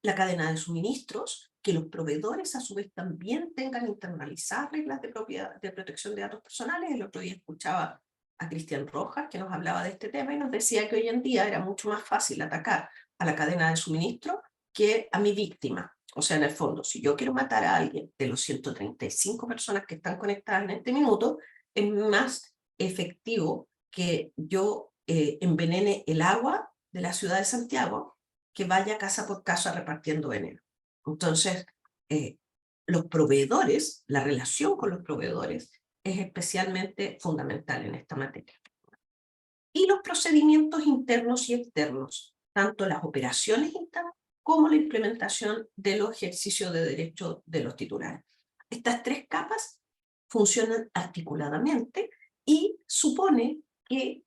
D: La cadena de suministros, que los proveedores a su vez también tengan internalizadas reglas de protección de datos personales. El otro día escuchaba a Cristian Rojas, que nos hablaba de este tema y nos decía que hoy en día era mucho más fácil atacar a la cadena de suministro que a mi víctima. O sea, en el fondo, si yo quiero matar a alguien de los 135 personas que están conectadas en este minuto, es más efectivo que yo envenene el agua de la ciudad de Santiago que vaya casa por casa repartiendo veneno. Entonces, los proveedores, la relación con los proveedores es especialmente fundamental en esta materia. Y los procedimientos internos y externos, tanto las operaciones internas como la implementación de los ejercicios de derecho de los titulares. Estas tres capas funcionan articuladamente y supone que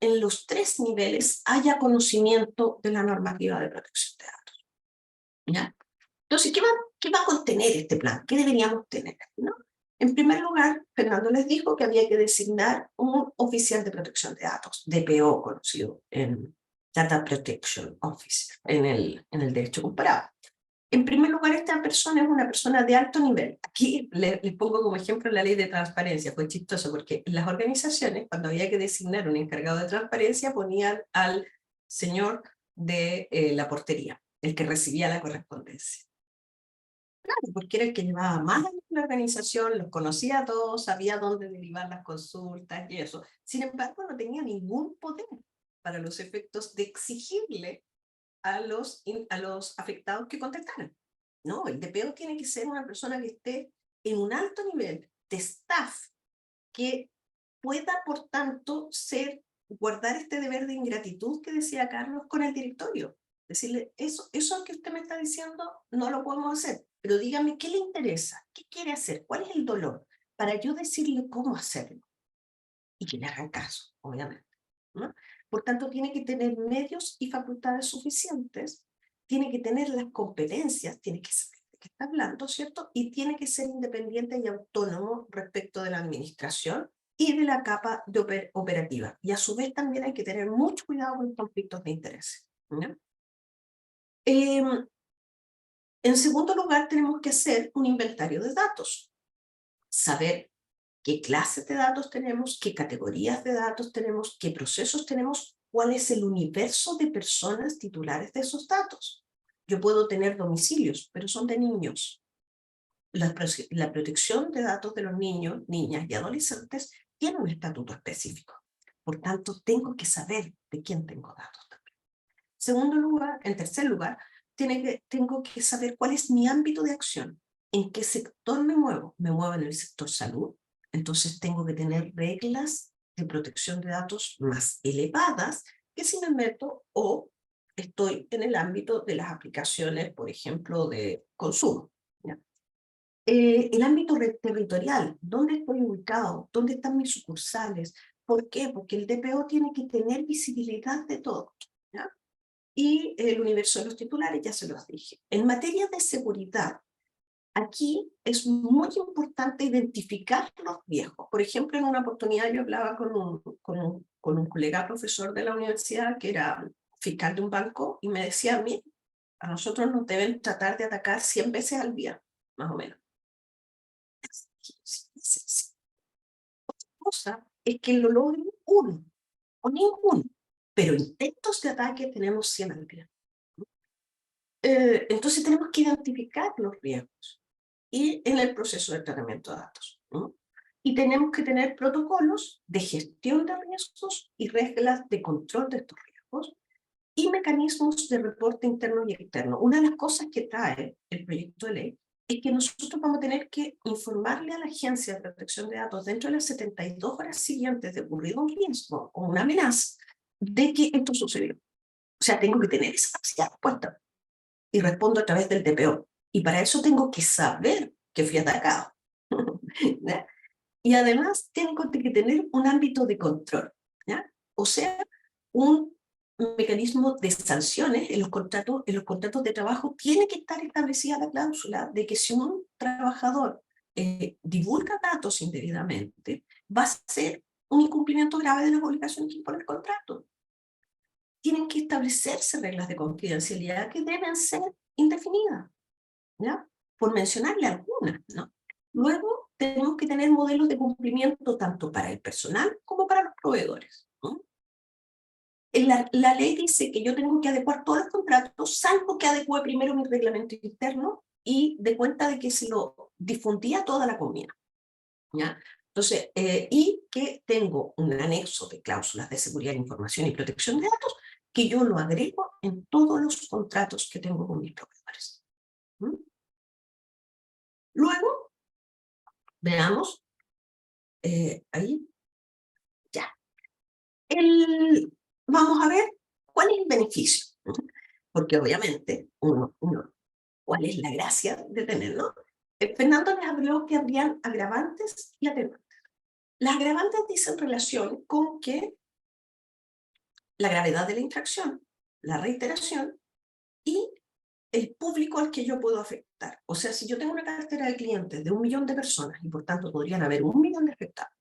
D: en los tres niveles haya conocimiento de la normativa de protección de datos. ¿Ya? Entonces, ¿qué va a contener este plan? ¿Qué deberíamos tener? ¿No? En primer lugar, Fernando les dijo que había que designar un oficial de protección de datos, DPO conocido en Data Protection Officer, en el derecho comparado. En primer lugar, esta persona es una persona de alto nivel. Aquí les pongo como ejemplo la ley de transparencia. Fue chistoso porque en las organizaciones, cuando había que designar un encargado de transparencia, ponían al señor de la portería, el que recibía la correspondencia. Claro, porque era el que llevaba más años en la organización, los conocía a todos, sabía dónde derivar las consultas y eso. Sin embargo, no tenía ningún poder para los efectos de exigirle a los afectados que contestaran. No, el DPO tiene que ser una persona que esté en un alto nivel de staff, que pueda, por tanto, guardar este deber de ingratitud que decía Carlos con el directorio. Decirle, eso que usted me está diciendo no lo podemos hacer, pero dígame qué le interesa, qué quiere hacer, cuál es el dolor, para yo decirle cómo hacerlo. Y que le hagan caso, obviamente, ¿no? Por tanto, tiene que tener medios y facultades suficientes, tiene que tener las competencias, tiene que saber de qué está hablando, ¿cierto? Y tiene que ser independiente y autónomo respecto de la administración y de la capa de operativa. Y a su vez también hay que tener mucho cuidado con conflictos de interés, ¿no? En segundo lugar, tenemos que hacer un inventario de datos. Saber qué clases de datos tenemos, qué categorías de datos tenemos, qué procesos tenemos, cuál es el universo de personas titulares de esos datos. Yo puedo tener domicilios, pero son de niños. La protección de datos de los niños, niñas y adolescentes tiene un estatuto específico. Por tanto, tengo que saber de quién tengo datos también. En tercer lugar, tengo que saber cuál es mi ámbito de acción, en qué sector me muevo. Me muevo en el sector salud, entonces tengo que tener reglas de protección de datos más elevadas que si me meto o estoy en el ámbito de las aplicaciones, por ejemplo, de consumo. ¿Ya? El ámbito territorial, ¿dónde estoy ubicado? ¿Dónde están mis sucursales? ¿Por qué? Porque el DPO tiene que tener visibilidad de todo. ¿Ya? Y el universo de los titulares, ya se los dije. En materia de seguridad, aquí es muy importante identificar los riesgos. Por ejemplo, en una oportunidad yo hablaba con un colega profesor de la universidad que era fiscal de un banco y me decía, mira, a nosotros nos deben tratar de atacar 100 veces al día, más o menos. Otra cosa es que lo logren uno o ninguno, pero intentos de ataque tenemos 100 al día. Entonces tenemos que identificar los riesgos y en el proceso de tratamiento de datos, ¿no? Y tenemos que tener protocolos de gestión de riesgos y reglas de control de estos riesgos y mecanismos de reporte interno y externo. Una de las cosas que trae el proyecto de ley es que nosotros vamos a tener que informarle a la Agencia de Protección de Datos dentro de las 72 horas siguientes de ocurrido un riesgo o una amenaza de que esto sucedió. O sea, tengo que tener esa capacidad puesta y respondo a través del DPO. Y para eso tengo que saber que fui atacado. ¿Ya? Y además tengo que tener un ámbito de control. ¿Ya? O sea, un mecanismo de sanciones en los contratos de trabajo. Tiene que estar establecida la cláusula de que si un trabajador divulga datos indebidamente, va a ser un incumplimiento grave de las obligaciones que impone el contrato. Tienen que establecerse reglas de confidencialidad que deben ser indefinidas, ¿ya? Por mencionarle algunas, ¿no? Luego, tenemos que tener modelos de cumplimiento tanto para el personal como para los proveedores, ¿no? La ley dice que yo tengo que adecuar todos los contratos, salvo que adecue primero mi reglamento interno y de cuenta de que se lo difundía toda la comunidad, ¿ya? Entonces, y que tengo un anexo de cláusulas de seguridad de información y protección de datos que yo lo agrego en todos los contratos que tengo con mis proveedores. ¿Mm? Luego, veamos, ahí, ya. Vamos a ver cuál es el beneficio, ¿no? Porque obviamente, ¿cuál es la gracia de tenerlo? Fernando les habló que habrían agravantes y atenuantes. Las agravantes dicen relación con que la gravedad de la infracción, la reiteración y el público al que yo puedo afectar. O sea, si yo tengo una cartera de clientes de 1 millón de personas y por tanto podrían haber 1 millón de afectados,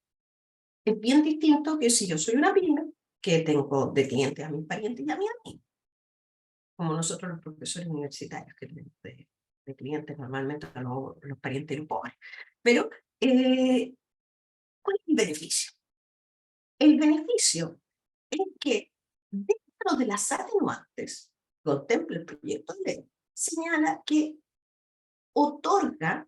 D: es bien distinto que si yo soy una pyme que tengo de clientes a mis parientes y a mis amigos, como nosotros los profesores universitarios que tenemos de clientes normalmente a los parientes y los pobres. Pero, ¿cuál es el beneficio? El beneficio es que dentro de las atenuantes, contempla el proyecto de ley, señala que otorga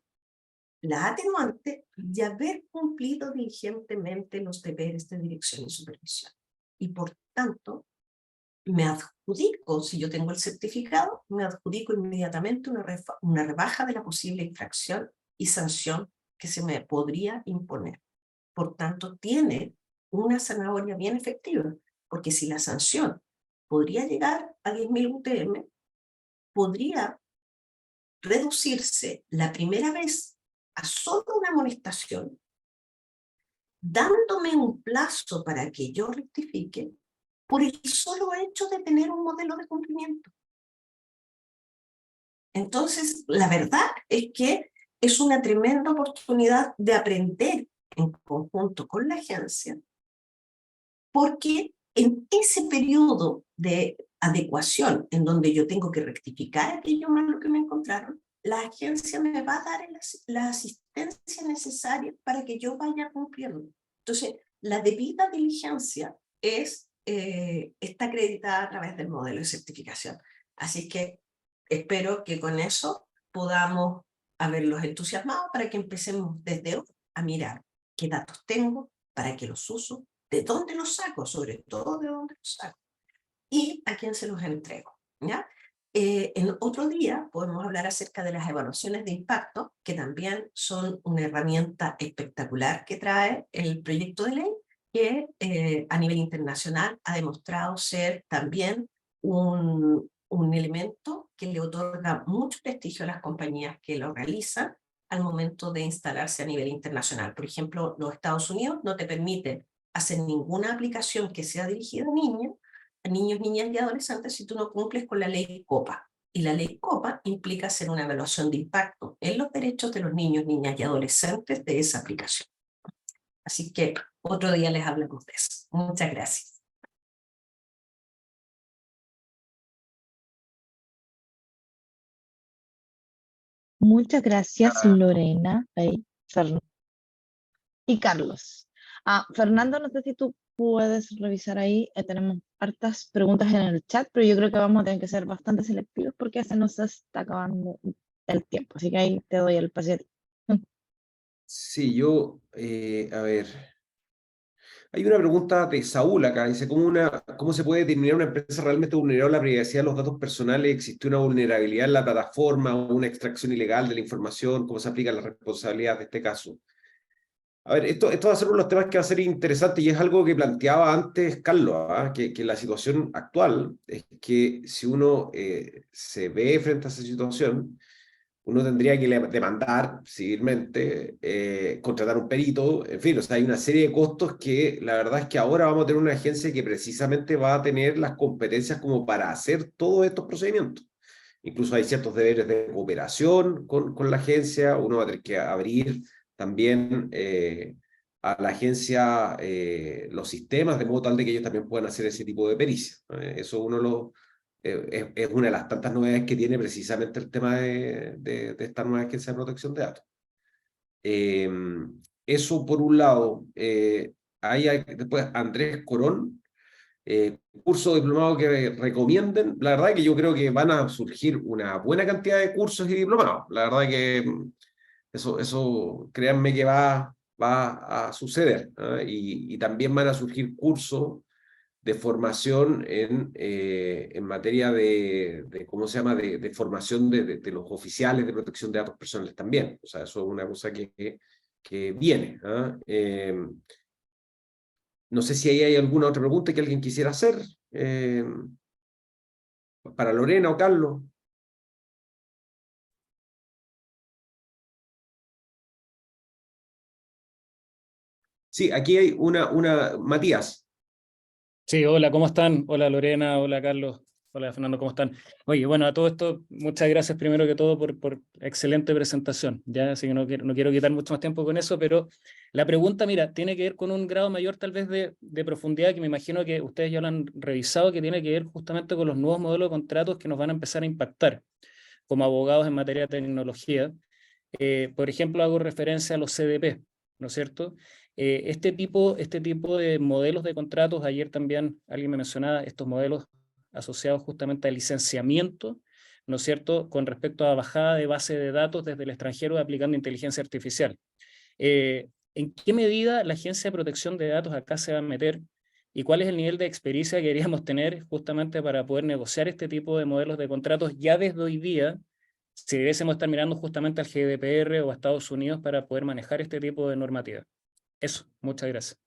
D: la atenuante de haber cumplido diligentemente los deberes de dirección y supervisión. Y por tanto, me adjudico, si yo tengo el certificado, me adjudico inmediatamente una rebaja de la posible infracción y sanción que se me podría imponer. Por tanto, tiene una zanahoria bien efectiva, porque si la sanción podría llegar a 10.000 UTM, podría reducirse la primera vez a solo una amonestación, dándome un plazo para que yo rectifique por el solo hecho de tener un modelo de cumplimiento. Entonces, la verdad es que es una tremenda oportunidad de aprender en conjunto con la agencia, porque en ese periodo de adecuación en donde yo tengo que rectificar aquello malo que me encontraron, la agencia me va a dar la asistencia necesaria para que yo vaya cumpliendo. Entonces, la debida diligencia está acreditada a través del modelo de certificación. Así que espero que con eso podamos haberlos entusiasmado para que empecemos desde hoy a mirar qué datos tengo, para qué los uso, de dónde los saco, sobre todo de dónde los saco, y a quién se los entrego, ¿ya? En otro día podemos hablar acerca de las evaluaciones de impacto, que también son una herramienta espectacular que trae el proyecto de ley, que a nivel internacional ha demostrado ser también un elemento que le otorga mucho prestigio a las compañías que lo realizan al momento de instalarse a nivel internacional. Por ejemplo, los Estados Unidos no te permiten hacer ninguna aplicación que sea dirigida a niños, niñas y adolescentes si tú no cumples con la ley COPA. Y la ley COPA implica hacer una evaluación de impacto en los derechos de los niños, niñas y adolescentes de esa aplicación. Así que otro día les hablamos de eso. Muchas gracias.
A: Muchas gracias, Lorena y Carlos. Fernando, no sé si tú puedes revisar ahí. Tenemos hartas preguntas en el chat, pero yo creo que vamos a tener que ser bastante selectivos porque se nos está acabando el tiempo. Así que ahí te doy el pase a ti.
B: Sí, yo, a ver, hay una pregunta de Saúl acá, dice, ¿cómo se puede determinar una empresa realmente vulnerable a la privacidad de los datos personales? ¿Existe una vulnerabilidad en la plataforma o una extracción ilegal de la información? ¿Cómo se aplica la responsabilidad de este caso? A ver, esto va a ser uno de los temas que va a ser interesante y es algo que planteaba antes Carlos, que la situación actual es que si uno se ve frente a esa situación, uno tendría que demandar civilmente, contratar un perito, en fin, o sea, hay una serie de costos que la verdad es que ahora vamos a tener una agencia que precisamente va a tener las competencias como para hacer todos estos procedimientos. Incluso hay ciertos deberes de cooperación con la agencia, uno va a tener que abrir también a la agencia los sistemas, de modo tal de que ellos también puedan hacer ese tipo de pericia. Eso es una de las tantas novedades que tiene precisamente el tema de esta nueva agencia de protección de datos. Eso por un lado. Hay después Andrés Corón, curso diplomado que recomienden. La verdad que yo creo que van a surgir una buena cantidad de cursos y diplomados. La verdad que eso créanme que va a suceder, ¿eh? Y también van a surgir cursos de formación en materia ¿cómo se llama?, de formación de los oficiales de protección de datos personales también. O sea, eso es una cosa que viene, ¿eh? No sé si ahí hay alguna otra pregunta que alguien quisiera hacer, para Lorena o Carlos. Sí, aquí hay Matías.
E: Sí, hola, ¿cómo están? Hola Lorena, hola Carlos, hola Fernando, ¿cómo están? Oye, bueno, a todo esto, muchas gracias primero que todo por excelente presentación, ya, así que no quiero quitar mucho más tiempo con eso, pero la pregunta, mira, tiene que ver con un grado mayor tal vez de profundidad que me imagino que ustedes ya lo han revisado, que tiene que ver justamente con los nuevos modelos de contratos que nos van a empezar a impactar como abogados en materia de tecnología. Por ejemplo, hago referencia a los CDP, ¿no es cierto? Este tipo de modelos de contratos, ayer también alguien me mencionaba estos modelos asociados justamente al licenciamiento, ¿no es cierto?, con respecto a bajada de base de datos desde el extranjero aplicando inteligencia artificial. ¿En qué medida la Agencia de Protección de Datos acá se va a meter y cuál es el nivel de experiencia que queríamos tener justamente para poder negociar este tipo de modelos de contratos ya desde hoy día, si debiésemos estar mirando justamente al GDPR o a Estados Unidos para poder manejar este tipo de normativa? Eso, muchas gracias.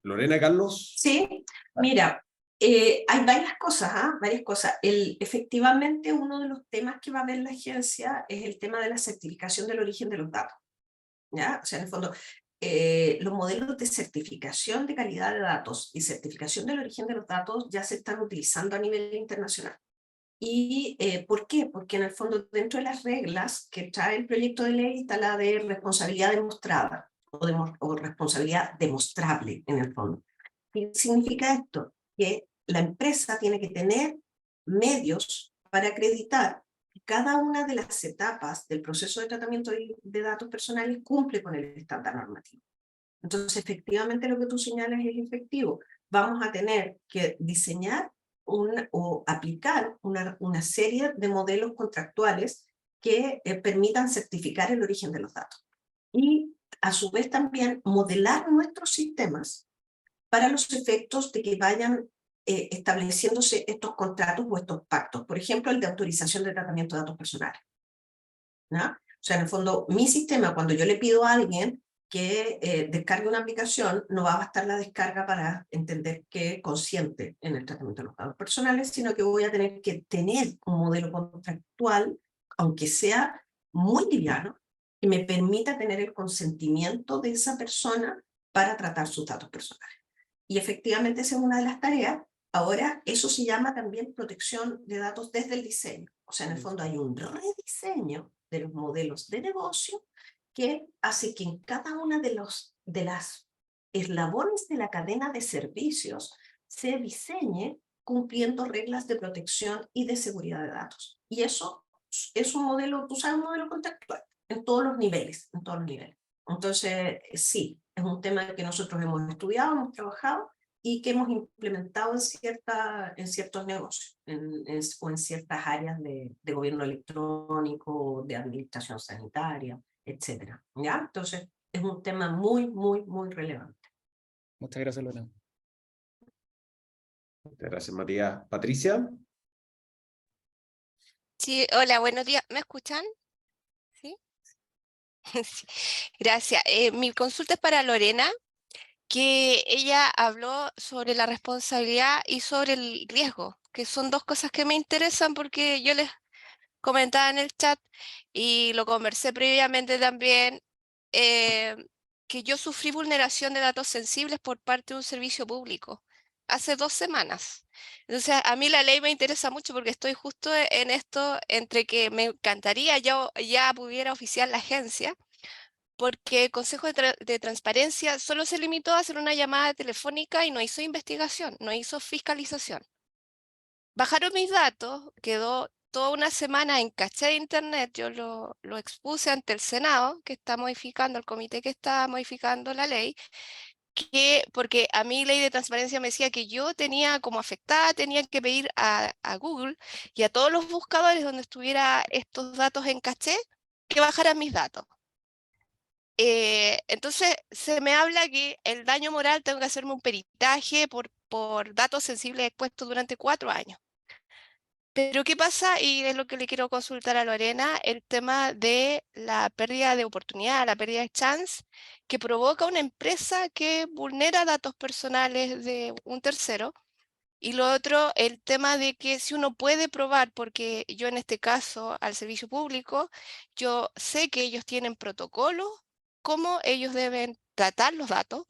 B: Lorena, Carlos.
D: Sí, mira, hay varias cosas, ¿ah? Varias cosas. Efectivamente, uno de los temas que va a ver la agencia es el tema de la certificación del origen de los datos, ¿ya? O sea, en el fondo, los modelos de certificación de calidad de datos y certificación del origen de los datos ya se están utilizando a nivel internacional. ¿Y por qué? Porque en el fondo, dentro de las reglas que trae el proyecto de ley está la de responsabilidad demostrada o responsabilidad demostrable en el fondo. ¿Qué significa esto? Que la empresa tiene que tener medios para acreditar que cada una de las etapas del proceso de tratamiento de datos personales cumple con el estándar normativo. Entonces, efectivamente, lo que tú señalas es efectivo. Vamos a tener que diseñar o aplicar una serie de modelos contractuales que permitan certificar el origen de los datos. Y, a su vez, también modelar nuestros sistemas para los efectos de que vayan estableciéndose estos contratos o estos pactos. Por ejemplo, el de autorización de tratamiento de datos personales, ¿no? O sea, en el fondo, mi sistema, cuando yo le pido a alguien que descargue una aplicación, no va a bastar la descarga para entender que consiente en el tratamiento de los datos personales, sino que voy a tener que tener un modelo contractual, aunque sea muy liviano, que me permita tener el consentimiento de esa persona para tratar sus datos personales. Y efectivamente esa es una de las tareas. Ahora, eso se llama también protección de datos desde el diseño. O sea, en el fondo hay un rediseño de los modelos de negocio que hace que en cada una de las eslabones de la cadena de servicios se diseñe cumpliendo reglas de protección y de seguridad de datos. Y eso es un modelo, tú sabes, un modelo contractual en todos los niveles, en todos los niveles. Entonces, sí, es un tema que nosotros hemos estudiado, hemos trabajado y que hemos implementado en ciertos negocios o en ciertas áreas de gobierno electrónico, de administración sanitaria, etc. ¿Ya? Entonces, es un tema muy, muy, muy relevante.
E: Muchas gracias, Lorena.
B: Muchas gracias, Matías. Patricia.
F: Sí, hola, buenos días. ¿Me escuchan? ¿Sí? Sí, gracias. Mi consulta es para Lorena, que ella habló sobre la responsabilidad y sobre el riesgo, que son dos cosas que me interesan porque yo les comentaba en el chat y lo conversé previamente también, que yo sufrí vulneración de datos sensibles por parte de un servicio público hace 2 semanas. Entonces, a mí la ley me interesa mucho porque estoy justo en esto, entre que me encantaría ya pudiera oficiar la agencia, porque el Consejo de Transparencia solo se limitó a hacer una llamada telefónica y no hizo investigación, no hizo fiscalización. Bajaron mis datos, quedó toda una semana en caché de internet, yo lo expuse ante el Senado, que está modificando, el comité que está modificando la ley, porque a mí ley de transparencia me decía que yo tenía como afectada, tenía que pedir a Google y a todos los buscadores donde estuviera estos datos en caché, que bajaran mis datos. Entonces se me habla que el daño moral tengo que hacerme un peritaje por datos sensibles expuestos durante 4 años. Pero ¿qué pasa? Y es lo que le quiero consultar a Lorena, el tema de la pérdida de oportunidad, la pérdida de chance que provoca una empresa que vulnera datos personales de un tercero. Y lo otro, el tema de que si uno puede probar, porque yo en este caso al servicio público, yo sé que ellos tienen protocolos, cómo ellos deben tratar los datos,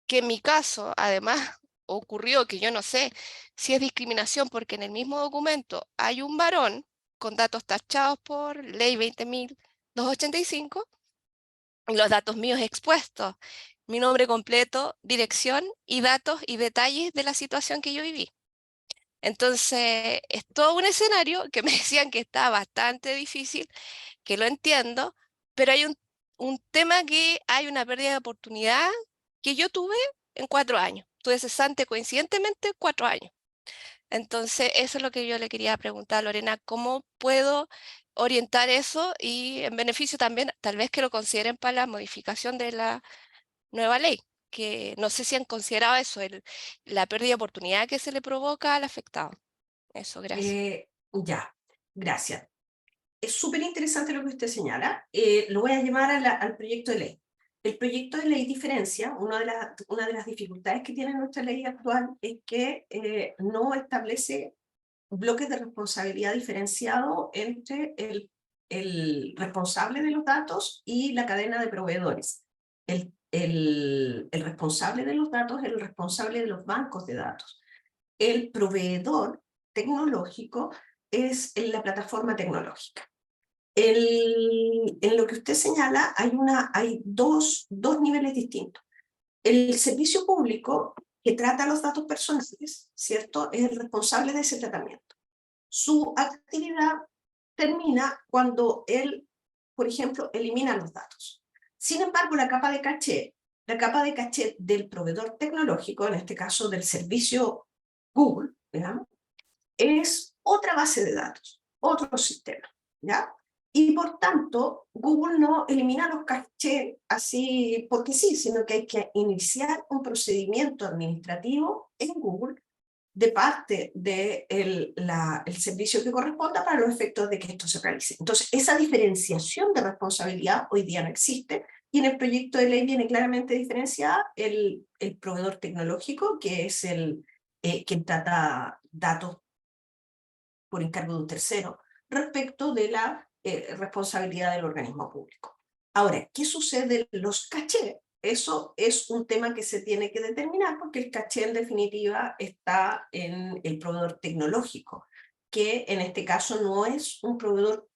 F: que en mi caso, además, ocurrió que yo no sé si es discriminación porque en el mismo documento hay un varón con datos tachados por ley 20.285 y los datos míos expuestos, mi nombre completo, dirección y datos y detalles de la situación que yo viví. Entonces, es todo un escenario que me decían que está bastante difícil, que lo entiendo, pero hay un tema que hay una pérdida de oportunidad que yo tuve en 4 años. Tuve cesante coincidentemente 4 años. Entonces, eso es lo que yo le quería preguntar a Lorena, ¿cómo puedo orientar eso y en beneficio también, tal vez que lo consideren para la modificación de la nueva ley? Que no sé si han considerado eso, la pérdida de oportunidad que se le provoca al afectado. Eso, gracias.
D: Ya, gracias. Es súper interesante lo que usted señala. Lo voy a llamar al proyecto de ley. El proyecto de ley diferencia, una de las dificultades que tiene nuestra ley actual es que no establece bloques de responsabilidad diferenciado entre el responsable de los datos y la cadena de proveedores. El responsable de los datos es el responsable de los bancos de datos. El proveedor tecnológico es la plataforma tecnológica. En lo que usted señala hay dos niveles distintos. El servicio público que trata los datos personales, ¿cierto?, es el responsable de ese tratamiento. Su actividad termina cuando él, por ejemplo, elimina los datos. Sin embargo, la capa de caché del proveedor tecnológico, en este caso del servicio Google, digamos, es otra base de datos, otro sistema, ¿ya? Y por tanto, Google no elimina los cachés así porque sí, sino que hay que iniciar un procedimiento administrativo en Google de parte del el servicio que corresponda para los efectos de que esto se realice. Entonces, esa diferenciación de responsabilidad hoy día no existe y en el proyecto de ley viene claramente diferenciada el proveedor tecnológico, que es quien trata datos por encargo de un tercero, respecto de la responsabilidad del organismo público. Ahora, ¿qué sucede en los cachés? Eso es un tema que se tiene que determinar porque el caché en definitiva está en el proveedor tecnológico, que en este caso no es un proveedor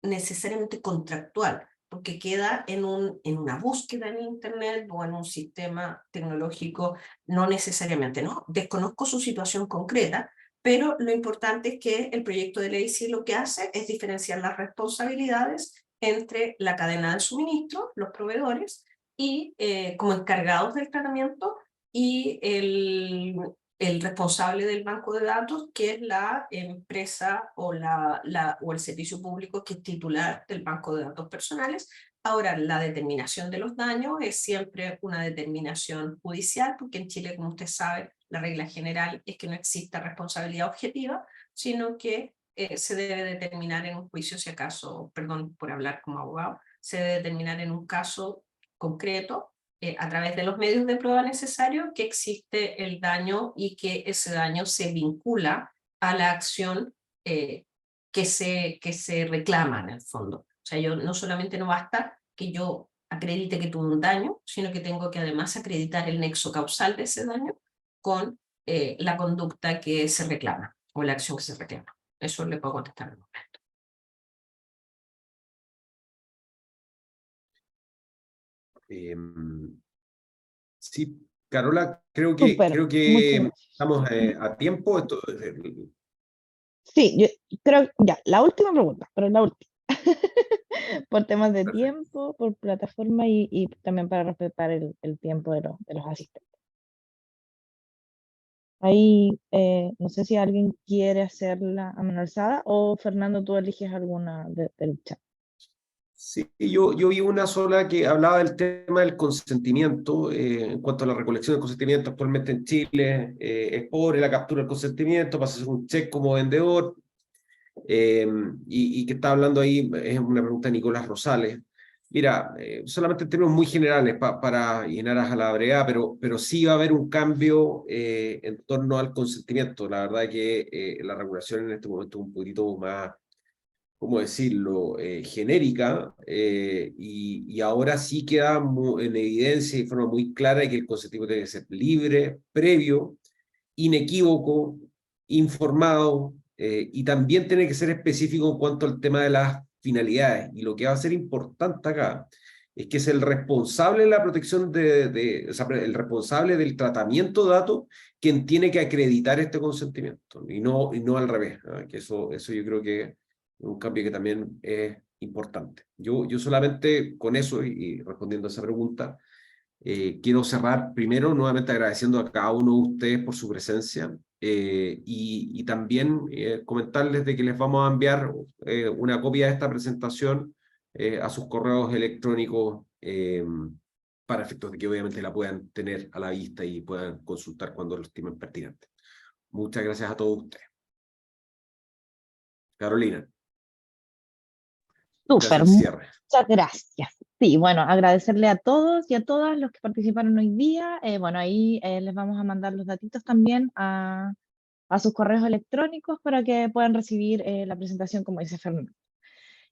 D: necesariamente contractual, porque queda en una búsqueda en Internet o en un sistema tecnológico, no necesariamente, ¿no? Desconozco su situación concreta, pero lo importante es que el proyecto de ley sí lo que hace es diferenciar las responsabilidades entre la cadena de suministro, los proveedores, y como encargados del tratamiento, y el responsable del banco de datos, que es la empresa o el servicio público que es titular del banco de datos personales. Ahora, la determinación de los daños es siempre una determinación judicial, porque en Chile, como usted sabe, la regla general es que no exista responsabilidad objetiva, sino que se debe determinar en un juicio, si acaso, perdón por hablar como abogado, se debe determinar en un caso concreto, a través de los medios de prueba necesarios, que existe el daño y que ese daño se vincula a la acción que se reclama en el fondo. O sea, no solamente no basta que yo acredite que tuve un daño, sino que tengo que además acreditar el nexo causal de ese daño con la conducta que se reclama o la acción que se reclama. Eso le puedo contestar al momento.
B: Sí, Carola,
A: Súper,
B: creo
A: muchas
B: que
A: gracias.
B: estamos a tiempo.
A: Sí, yo creo, ya, la última pregunta, pero la última. Por temas de
B: Perfecto.
A: tiempo, por plataforma y también para respetar el tiempo de los asistentes. Ahí, no sé si alguien quiere hacerla a mano alzada o Fernando, tú eliges alguna del chat.
B: Sí, yo vi una sola que hablaba del tema del consentimiento, en cuanto a la recolección del consentimiento actualmente en Chile, es pobre la captura del consentimiento, pasa a ser un check como vendedor, y que está hablando ahí, es una pregunta de Nicolás Rosales. Mira, solamente en términos muy generales para llenar a la brevedad, pero sí va a haber un cambio en torno al consentimiento. La verdad que la regulación en este momento es un poquito más, ¿cómo decirlo?, genérica, y ahora sí queda en evidencia y de forma muy clara de que el consentimiento tiene que ser libre, previo, inequívoco, informado, y también tiene que ser específico en cuanto al tema de las finalidades. Y lo que va a ser importante acá es que es el responsable de la protección o sea, el responsable del tratamiento de datos quien tiene que acreditar este consentimiento, y no al revés, ¿no? Que eso yo creo que es un cambio que también es importante. Yo solamente con eso, y respondiendo a esa pregunta, quiero cerrar primero nuevamente agradeciendo a cada uno de ustedes por su presencia, y también comentarles de que les vamos a enviar una copia de esta presentación a sus correos electrónicos, para efectos de que obviamente la puedan tener a la vista y puedan consultar cuando lo estimen pertinente. Muchas gracias a todos ustedes. Carolina,
A: Súper,
B: gracias al cierre.
A: muchas gracias. Sí, bueno, agradecerle a todos y a todas los que participaron hoy día. Bueno, ahí les vamos a mandar los datitos también a sus correos electrónicos para que puedan recibir la presentación, como dice Fernando.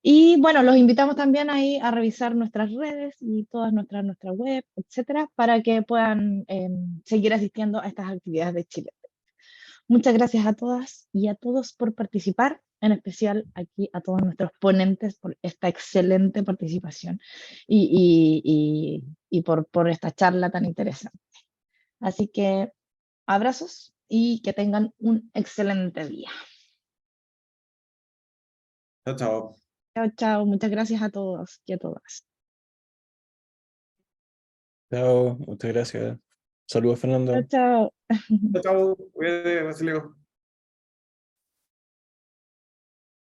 A: Y bueno, los invitamos también ahí a revisar nuestras redes y todas nuestra web, etcétera, para que puedan seguir asistiendo a estas actividades de Chile. Muchas gracias a todas y a todos por participar, en especial aquí a todos nuestros ponentes por esta excelente participación y por esta charla tan interesante. Así que abrazos y que tengan un excelente día.
B: Chao, chao.
A: Chao, chao. Muchas gracias a todos y a todas.
G: Chao, muchas gracias. Saludos,
A: Chao,
G: Fernando.
A: chao.
B: Chao, chao. Cuídate, Basilio.